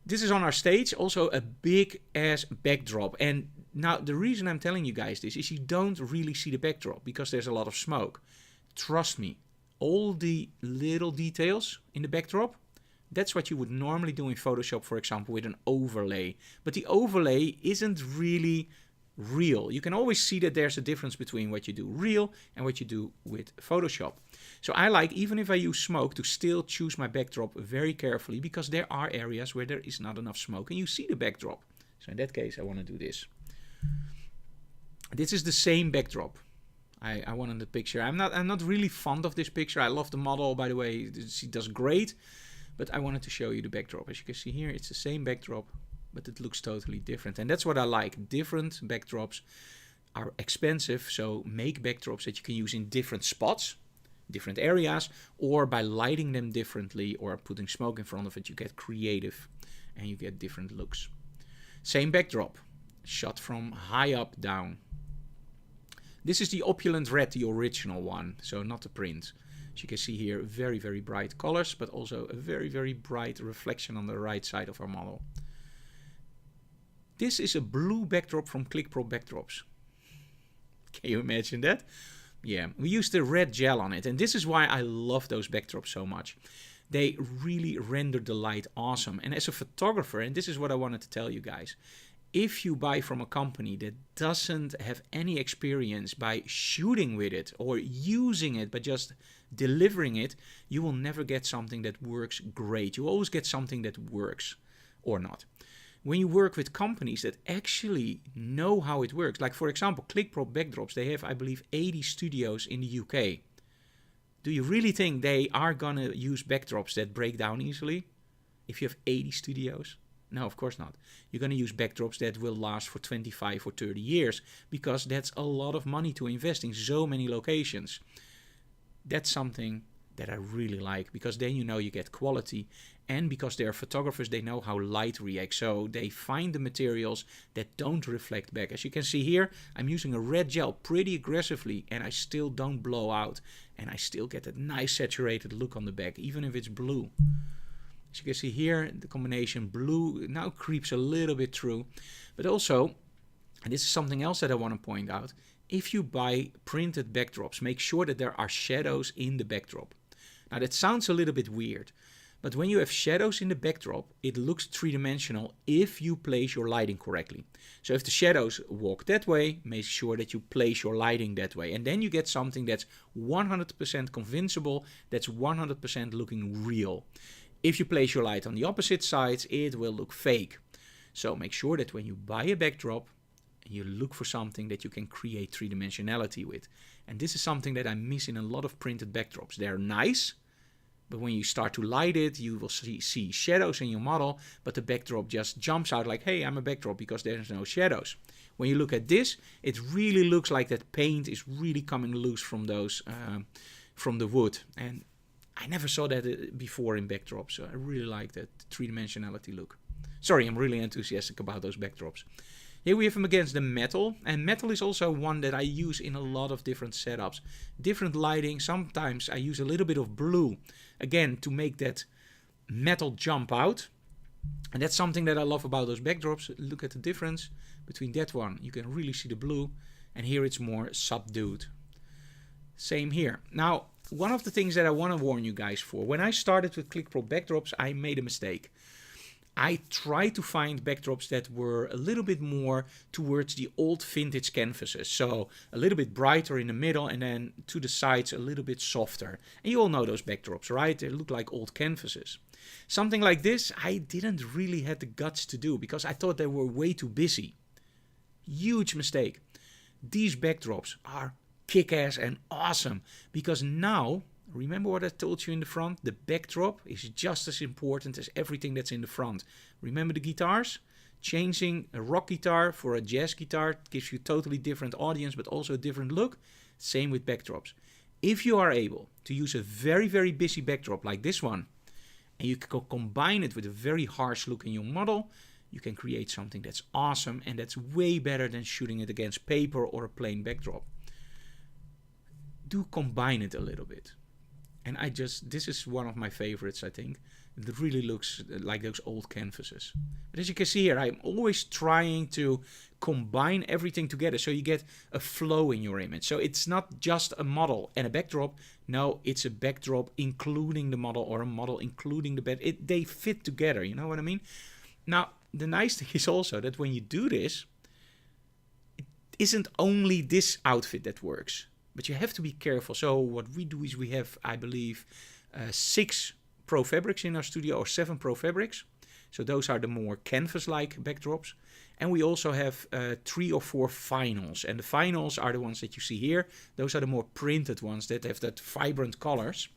This is on our stage, also a big ass backdrop. And now the reason I'm telling you guys this is you don't really see the backdrop because there's a lot of smoke. Trust me, all the little details in the backdrop, that's what you would normally do in Photoshop, for example, with an overlay. But the overlay isn't really real. You can always see that there's a difference between what you do real and what you do with Photoshop. So I like, even if I use smoke, to still choose my backdrop very carefully because there are areas where there is not enough smoke and you see the backdrop. So in that case, I want to do this. This is the same backdrop I wanted the picture. I'm not really fond of this picture. I love the model, by the way. She does great. But I wanted to show you the backdrop. As you can see here, it's the same backdrop, but it looks totally different. And that's what I like. Different backdrops are expensive, so make backdrops that you can use in different spots, different areas, or by lighting them differently or putting smoke in front of it, you get creative and you get different looks. Same backdrop, shot from high up down. This is the opulent red, the original one, so not the print. As you can see here, very, very bright colors, but also a very, very bright reflection on the right side of our model. This is a blue backdrop from ClickPro Backdrops. Can you imagine that? Yeah, we used the red gel on it, and this is why I love those backdrops so much. They really render the light awesome. And as a photographer, and this is what I wanted to tell you guys, if you buy from a company that doesn't have any experience by shooting with it or using it, but just delivering it, you will never get something that works great. You always get something that works or not. When you work with companies that actually know how it works, like for example, ClickPro Backdrops, they have, I believe, 80 studios in the UK. Do you really think they are gonna use backdrops that break down easily? If you have 80 studios? No, of course not. You're going to use backdrops that will last for 25 or 30 years because that's a lot of money to invest in so many locations. That's something that I really like because then you know you get quality, and because they are photographers, they know how light reacts. So they find the materials that don't reflect back. As you can see here, I'm using a red gel pretty aggressively and I still don't blow out and I still get a nice saturated look on the back, even if it's blue. As you can see here, the combination blue now creeps a little bit through. But also, and this is something else that I want to point out, if you buy printed backdrops, make sure that there are shadows in the backdrop. Now that sounds a little bit weird, but when you have shadows in the backdrop, it looks three-dimensional if you place your lighting correctly. So if the shadows walk that way, make sure that you place your lighting that way. And then you get something that's 100% convincible, that's 100% looking real. If you place your light on the opposite sides, it will look fake. So make sure that when you buy a backdrop, you look for something that you can create three-dimensionality with. And this is something that I miss in a lot of printed backdrops. They're nice, but when you start to light it, you will see shadows in your model, but the backdrop just jumps out like, hey, I'm a backdrop, because there's no shadows. When you look at this, it really looks like that paint is really coming loose from those, from the wood. And I never saw that before in backdrops, so I really like that three-dimensionality look. Sorry, I'm really enthusiastic about those backdrops. Here we have them against the metal, and metal is also one that I use in a lot of different setups. Different lighting, sometimes I use a little bit of blue, again, to make that metal jump out. And that's something that I love about those backdrops. Look at the difference between that one. You can really see the blue, and here it's more subdued. Same here. Now, one of the things that I want to warn you guys for, when I started with ClickPro Backdrops, I made a mistake. I tried to find backdrops that were a little bit more towards the old vintage canvases. So a little bit brighter in the middle and then to the sides a little bit softer. And you all know those backdrops, right? They look like old canvases. Something like this I didn't really have the guts to do because I thought they were way too busy. Huge mistake. These backdrops are kick-ass and awesome because now, remember what I told you in the front? The backdrop is just as important as everything that's in the front. Remember the guitars? Changing a rock guitar for a jazz guitar gives you a totally different audience but also a different look. Same with backdrops. If you are able to use a very, very busy backdrop like this one and you can combine it with a very harsh look in your model, you can create something that's awesome, and that's way better than shooting it against paper or a plain backdrop. Do combine it a little bit. And this is one of my favorites, I think. It really looks like those old canvases. But as you can see here, I'm always trying to combine everything together so you get a flow in your image. So it's not just a model and a backdrop. No, it's a backdrop including the model, or a model including the bed. They fit together, you know what I mean? Now, the nice thing is also that when you do this, it isn't only this outfit that works, but you have to be careful. So what we do is we have, I believe, 6 Pro Fabrics in our studio, or 7 Pro Fabrics. So those are the more canvas-like backdrops. And we also have 3 or 4 finals. And the finals are the ones that you see here. Those are the more printed ones that have that vibrant colors.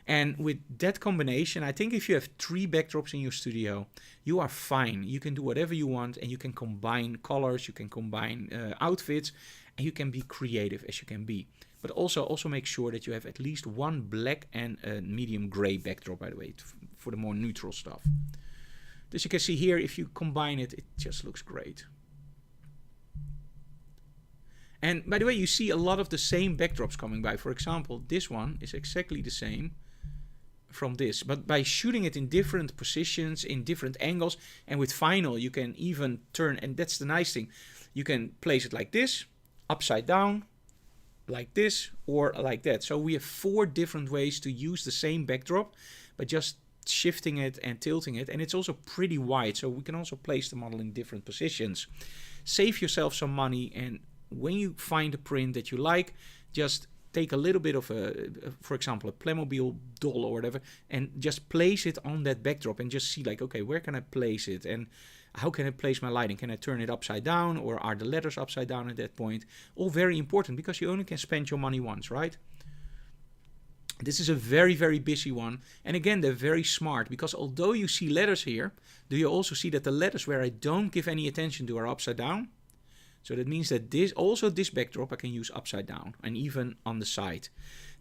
And with that combination, I think if you have 3 backdrops in your studio, you are fine. You can do whatever you want, and you can combine colors, you can combine outfits, and you can be creative as you can be. But also make sure that you have at least 1 black and a medium gray backdrop, by the way, for the more neutral stuff. As you can see here, if you combine it, it just looks great. And by the way, you see a lot of the same backdrops coming by. For example, this one is exactly the same from this, but by shooting it in different positions, in different angles, and with final you can even turn, and that's the nice thing, you can place it like this, upside down, like this, or like that. So we have 4 different ways to use the same backdrop by just shifting it and tilting it, and it's also pretty wide, so we can also place the model in different positions. Save yourself some money, and when you find a print that you like, just take a little bit of for example, a Playmobil doll or whatever, and just place it on that backdrop and just see like, okay, where can I place it? And how can I place my lighting? Can I turn it upside down, or are the letters upside down at that point? All very important, because you only can spend your money once, right? This is a very, very busy one. And again, they're very smart, because although you see letters here, do you also see that the letters where I don't give any attention to are upside down? So that means that this backdrop I can use upside down, and even on the side.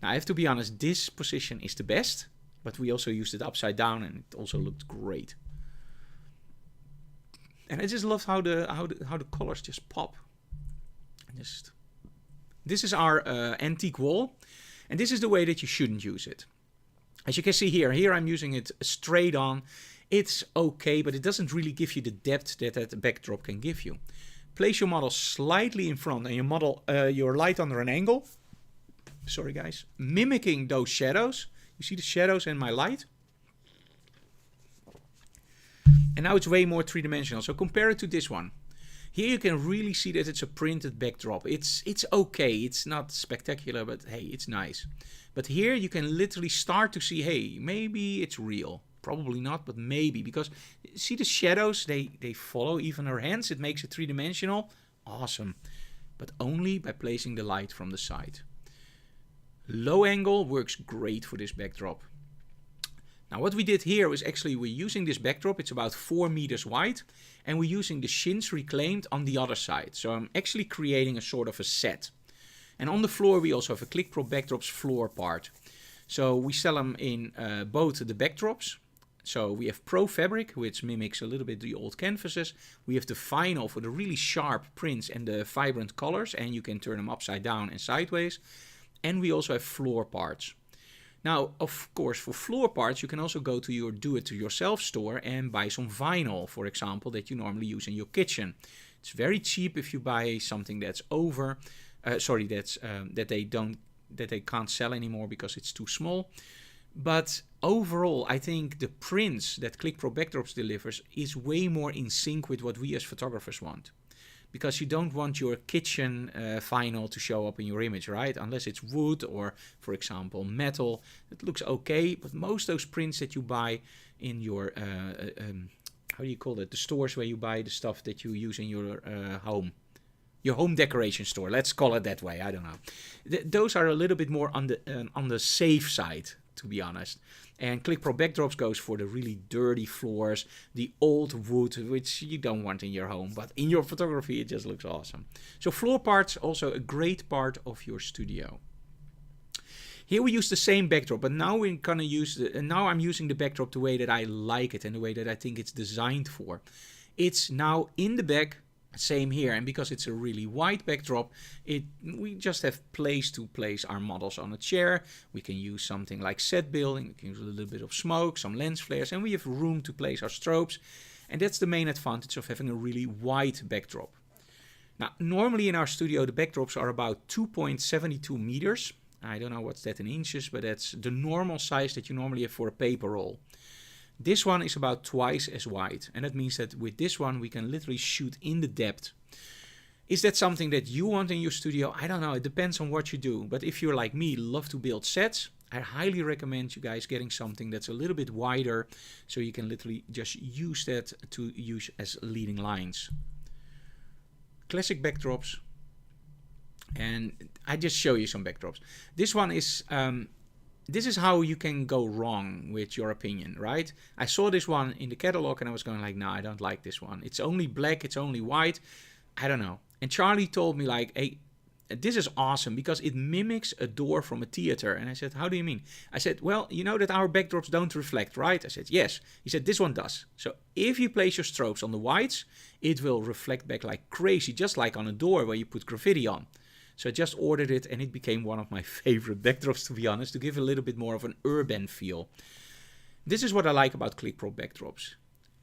Now I have to be honest, this position is the best, but we also used it upside down, and it also looked great. And I just love how the colors just pop. This is our antique wall, and this is the way that you shouldn't use it. As you can see here I'm using it straight on. It's okay, but it doesn't really give you the depth that backdrop can give you. Place your model slightly in front, and your light under an angle. Sorry guys. Mimicking those shadows. You see the shadows in my light? And now it's way more three-dimensional. So compare it to this one. Here you can really see that it's a printed backdrop. It's okay. It's not spectacular, but hey, it's nice. But here you can literally start to see, hey, maybe it's real. Probably not, but maybe, because see the shadows, they follow even her hands. It makes it three-dimensional. Awesome. But only by placing the light from the side. Low angle works great for this backdrop. Now what we did here was actually we're using this backdrop. It's about 4 meters wide, and we're using the shins reclaimed on the other side. So I'm actually creating a sort of a set. And on the floor we also have a ClickPro Backdrops floor part. So we sell them in both the backdrops. So we have Pro Fabric, which mimics a little bit the old canvases. We have the Vinyl for the really sharp prints and the vibrant colors, and you can turn them upside down and sideways. And we also have floor parts. Now, of course, for floor parts, you can also go to your do-it-to-yourself store and buy some vinyl, for example, that you normally use in your kitchen. It's very cheap if you buy something that's that they can't sell anymore because it's too small. But overall, I think the prints that ClickPro Backdrops delivers is way more in sync with what we as photographers want. Because you don't want your kitchen vinyl to show up in your image, right? Unless it's wood or, for example, metal. It looks okay, but most of those prints that you buy in your, how do you call it? The stores where you buy the stuff that you use in your home. Your home decoration store, let's call it that way, I don't know. Those are a little bit more on the safe side, to be honest. And ClickPro Backdrops goes for the really dirty floors, the old wood, which you don't want in your home, but in your photography it just looks awesome. So floor parts, also a great part of your studio. Here we use the same backdrop, but now we're gonna use now I'm using the backdrop the way that I like it and the way that I think it's designed for. it's now in the back. Same here, and because it's a really wide backdrop, we just have place to place our models on a chair. We can use something like set building, we can use a little bit of smoke, some lens flares, and we have room to place our strobes. And that's the main advantage of having a really wide backdrop. Now, normally in our studio, the backdrops are about 2.72 meters. I don't know what's that in inches, but that's the normal size that you normally have for a paper roll. This one is about twice as wide, and that means that with this one we can literally shoot in the depth. Is that something that you want in your studio? I don't know, it depends on what you do. But if you're like me, love to build sets, I highly recommend you guys getting something that's a little bit wider, so you can literally just use that to use as leading lines. Classic backdrops, and I just show you some backdrops. This one is this is how you can go wrong with your opinion, right? I saw this one in the catalog and I was going like, no, I don't like this one. It's only black, it's only white. I don't know. And Charlie told me like, hey, this is awesome because it mimics a door from a theater. And I said, how do you mean? I said, well, you know that our backdrops don't reflect, right? I said, yes. He said, this one does. So if you place your strobes on the whites, it will reflect back like crazy, just like on a door where you put graffiti on. So I just ordered it and it became one of my favorite backdrops, to be honest, to give a little bit more of an urban feel. This is what I like about ClickPro backdrops.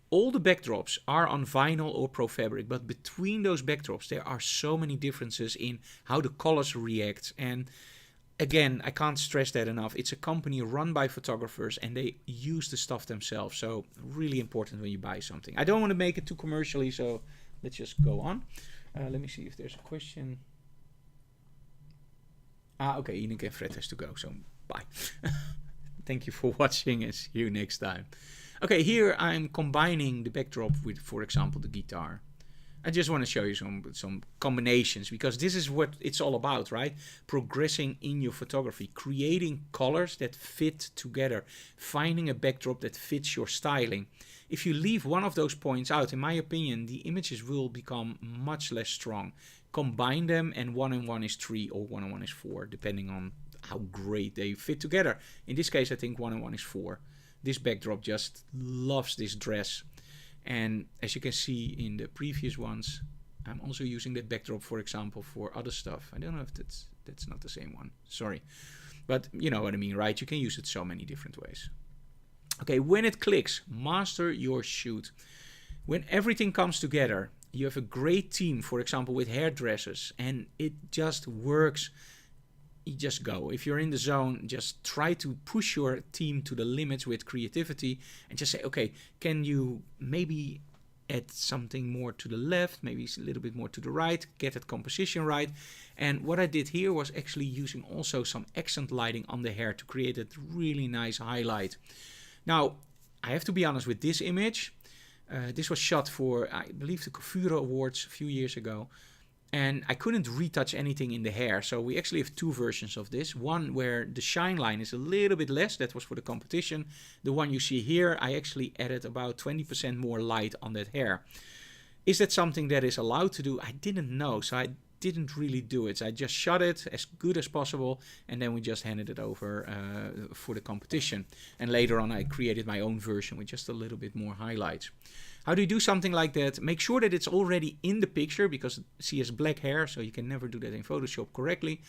All the backdrops are on vinyl or pro fabric, but between those backdrops there are so many differences in how the colors react. And again, I can't stress that enough. It's a company run by photographers and they use the stuff themselves. So really important when you buy something. I don't want to make it too commercially, so let's just go on. Let me see if there's a question. Okay, Enoch and Fred has to go, so bye. Thank you for watching and see you next time. Okay, here I'm combining the backdrop with, for example, the guitar. I just want to show you some combinations because this is what it's all about, right? Progressing in your photography, creating colors that fit together, finding a backdrop that fits your styling. If you leave one of those points out, in my opinion, the images will become much less strong. Combine them and 1 and 1 is 3 or 1 and 1 is 4, depending on how great they fit together. In this case, I think 1 and 1 is 4. This backdrop just loves this dress. And as you can see in the previous ones, I'm also using that backdrop, for example, for other stuff. I don't know if that's not the same one. Sorry. But you know what I mean, right? You can use it so many different ways. Okay, when it clicks, master your shoot. When everything comes together, you have a great team, for example, with hairdressers, and it just works. You just go. If you're in the zone, just try to push your team to the limits with creativity and just say, okay, can you maybe add something more to the left, maybe a little bit more to the right, get that composition right. And what I did here was actually using also some accent lighting on the hair to create a really nice highlight. Now, I have to be honest with this image. This was shot for, I believe, the Kofura Awards a few years ago. And I couldn't retouch anything in the hair. So we actually have two versions of this. One where the shine line is a little bit less. That was for the competition. The one you see here, I actually added about 20% more light on that hair. Is that something that is allowed to do? I didn't know. So I didn't really do it. So I just shot it as good as possible. And then we just handed it over for the competition. And later on I created my own version with just a little bit more highlights. How do you do something like that? Make sure that it's already in the picture because she has black hair, so you can never do that in Photoshop correctly.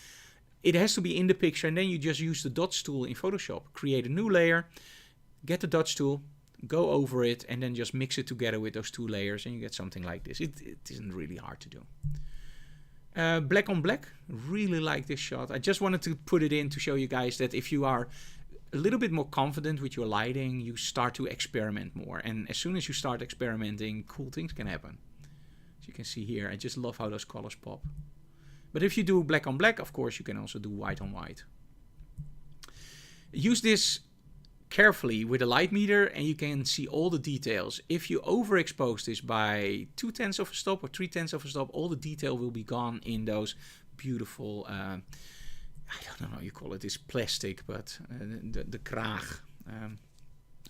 It has to be in the picture, and then you just use the dots tool in Photoshop. Create a new layer, get the dots tool, go over it, and then just mix it together with those two layers, and you get something like this. It isn't really hard to do. Black on black, really like this shot. I just wanted to put it in to show you guys that if you are a little bit more confident with your lighting, you start to experiment more. And as soon as you start experimenting, cool things can happen. As you can see here, I just love how those colors pop. But if you do black on black, of course, you can also do white on white. Use this carefully with a light meter and you can see all the details. If you overexpose this by 2/10 of a stop or 3/10 of a stop, all the detail will be gone in those beautiful I don't know how you call it, this plastic, but the kraag.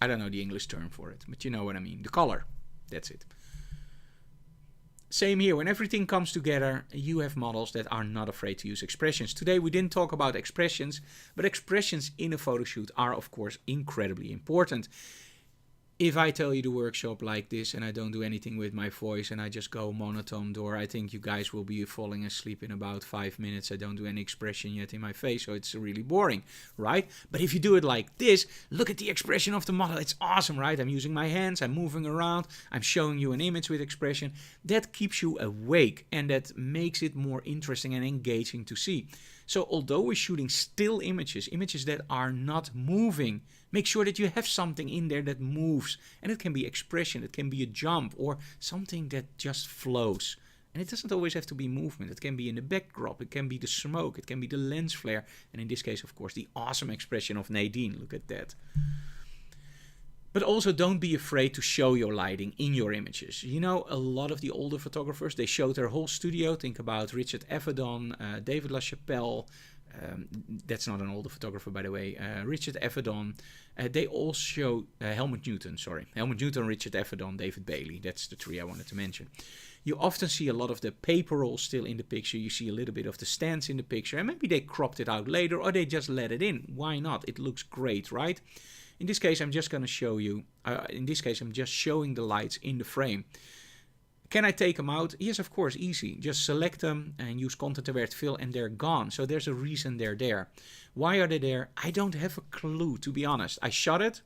I don't know the English term for it, but you know what I mean. The color, that's it. Same here, when everything comes together, you have models that are not afraid to use expressions. Today we didn't talk about expressions, but expressions in a photo shoot are of course incredibly important. If I tell you the workshop like this and I don't do anything with my voice and I just go monotone door, I think you guys will be falling asleep in about 5 minutes. I don't do any expression yet in my face, so it's really boring, right? But if you do it like this, look at the expression of the model. It's awesome, right? I'm using my hands, I'm moving around, I'm showing you an image with expression. That keeps you awake and that makes it more interesting and engaging to see. So although we're shooting still images, images that are not moving, make sure that you have something in there that moves. And it can be expression, it can be a jump, or something that just flows. And it doesn't always have to be movement. It can be in the backdrop, it can be the smoke, it can be the lens flare. And in this case, of course, the awesome expression of Nadine. Look at that. But also don't be afraid to show your lighting in your images. You know, a lot of the older photographers, they showed their whole studio. Think about Richard Avedon, David LaChapelle. That's not an older photographer, by the way. Richard Avedon. They all show Helmut Newton, Helmut Newton, Richard Avedon, David Bailey. That's the three I wanted to mention. You often see a lot of the paper rolls still in the picture. You see a little bit of the stands in the picture. And maybe they cropped it out later or they just let it in. Why not? It looks great, right? In this case, I'm just going to show you, I'm just showing the lights in the frame. Can I take them out? Yes, of course, easy. Just select them and use content aware fill and they're gone. So there's a reason they're there. Why are they there? I don't have a clue, to be honest. I shot it.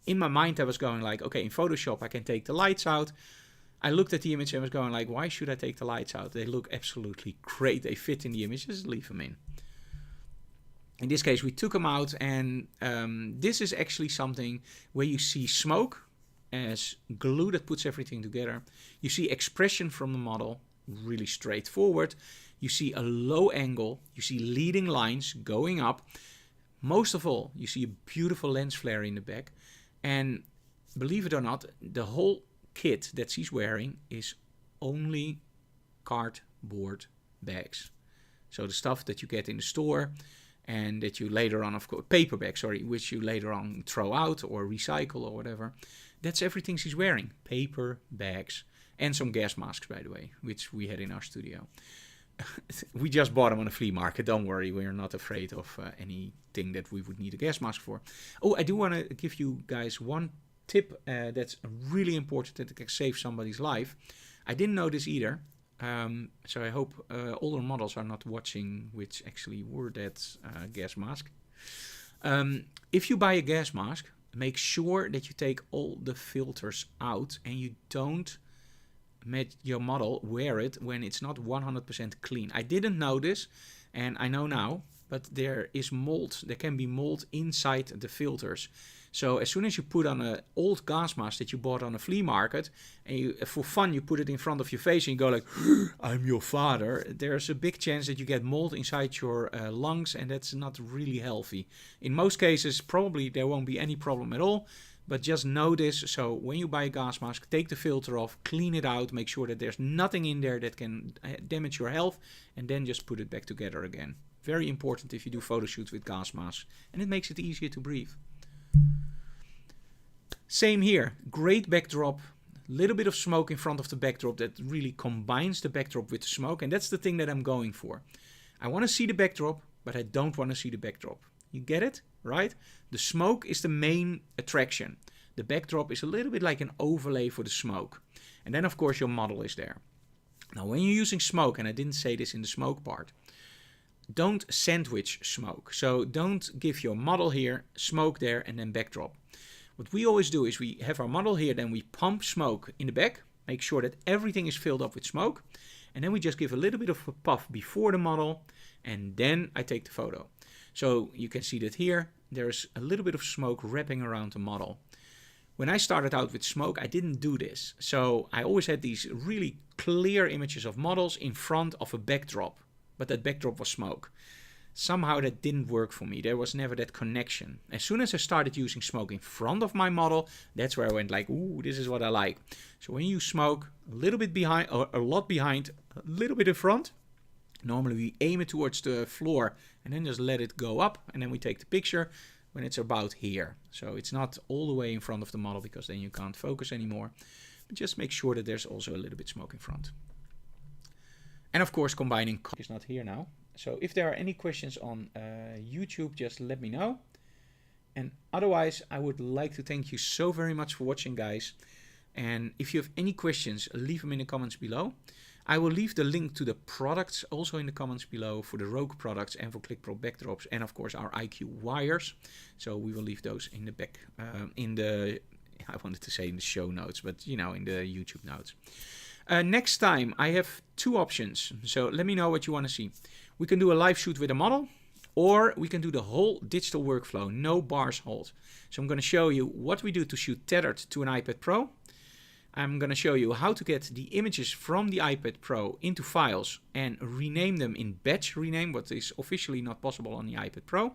In my mind, I was going like, okay, in Photoshop, I can take the lights out. I looked at the image and was going like, why should I take the lights out? They look absolutely great. They fit in the image. Just leave them in. In this case, we took them out, and this is actually something where you see smoke as glue that puts everything together. You see expression from the model, really straightforward. You see a low angle. You see leading lines going up. Most of all, you see a beautiful lens flare in the back. And believe it or not, the whole kit that she's wearing is only cardboard bags. So the stuff that you get in the store, and that you later on, of course, paper bags, sorry, which you later on throw out or recycle or whatever. That's everything she's wearing. Paper bags. And some gas masks, by the way, which we had in our studio. We just bought them on a flea market. Don't worry, we're not afraid of anything that we would need a gas mask for. Oh, I do want to give you guys one tip that's really important that can save somebody's life. I didn't know this either. So I hope older models are not watching which actually wore that gas mask. If you buy a gas mask, make sure that you take all the filters out and you don't let your model wear it when it's not 100% clean. I didn't know this, and I know now, but there is mold. There can be mold inside the filters. So as soon as you put on an old gas mask that you bought on a flea market, and you, for fun you put it in front of your face and you go like, I'm your father, there's a big chance that you get mold inside your lungs, and that's not really healthy. In most cases, probably there won't be any problem at all, but just know this. So when you buy a gas mask, take the filter off, clean it out, make sure that there's nothing in there that can damage your health, and then just put it back together again. Very important if you do photo shoots with gas masks, and it makes it easier to breathe. Same here, great backdrop, little bit of smoke in front of the backdrop that really combines the backdrop with the smoke, and that's the thing that I'm going for. I want to see the backdrop, but I don't want to see the backdrop. You get it, right? The smoke is the main attraction. The backdrop is a little bit like an overlay for the smoke. And then of course your model is there. Now when you're using smoke, and I didn't say this in the smoke part, don't sandwich smoke. So don't give your model here, smoke there, and then backdrop. What we always do is we have our model here, then we pump smoke in the back, make sure that everything is filled up with smoke, and then we just give a little bit of a puff before the model, and then I take the photo. So you can see that here, there's a little bit of smoke wrapping around the model. When I started out with smoke, I didn't do this. So I always had these really clear images of models in front of a backdrop, but that backdrop was smoke. Somehow that didn't work for me. There was never that connection. As soon as I started using smoke in front of my model, that's where I went like, ooh, this is what I like. So when you smoke a little bit behind, or a lot behind, a little bit in front, normally we aim it towards the floor and then just let it go up, and then we take the picture when it's about here. So it's not all the way in front of the model, because then you can't focus anymore. But just make sure that there's also a little bit smoke in front. And of course combining is not here now. So if there are any questions on YouTube, just let me know. And otherwise, I would like to thank you so very much for watching, guys. And if you have any questions, leave them in the comments below. I will leave the link to the products also in the comments below for the Rogue products and for ClickPro backdrops, and of course our IQ wires. So we will leave those in the back, in the, I wanted to say in the show notes, but you know, in the YouTube notes. Next time I have two options. So let me know what you want to see. We can do a live shoot with a model, or we can do the whole digital workflow, no bars hold. So I'm going to show you what we do to shoot tethered to an iPad Pro. I'm going to show you how to get the images from the iPad Pro into files and rename them in batch rename, what is officially not possible on the iPad Pro.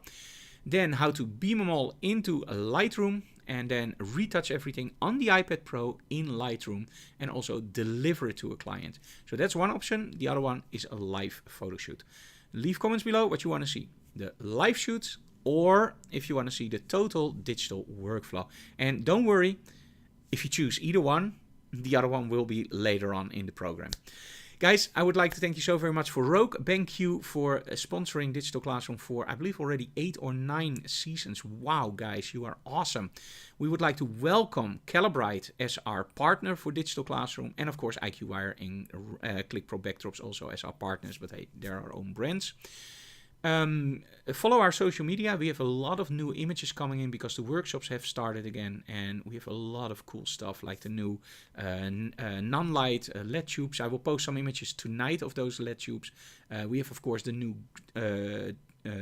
Then how to beam them all into a Lightroom and then retouch everything on the iPad Pro in Lightroom and also deliver it to a client. So that's one option. The other one is a live photo shoot. Leave comments below what you want to see. The live shoots, or if you want to see the total digital workflow. And don't worry, if you choose either one, the other one will be later on in the program. Guys, I would like to thank you so very much for Rogue. Thank you for sponsoring Digital Classroom for, I believe, already 8 or 9 seasons. Wow, guys, you are awesome. We would like to welcome Calibrite as our partner for Digital Classroom, and of course IQWire and ClickPro Backdrops also as our partners, but hey, they're our own brands. Follow our social media. We have a lot of new images coming in because the workshops have started again, and we have a lot of cool stuff like the new non-light LED tubes. I will post some images tonight of those LED tubes. We have of course the new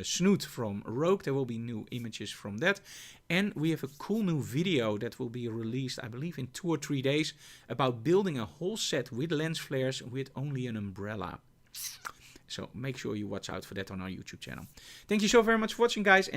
snoot from Rogue. There will be new images from that, and we have a cool new video that will be released, I believe, in 2 or 3 days about building a whole set with lens flares with only an umbrella. So make sure you watch out for that on our YouTube channel. Thank you so very much for watching, guys, and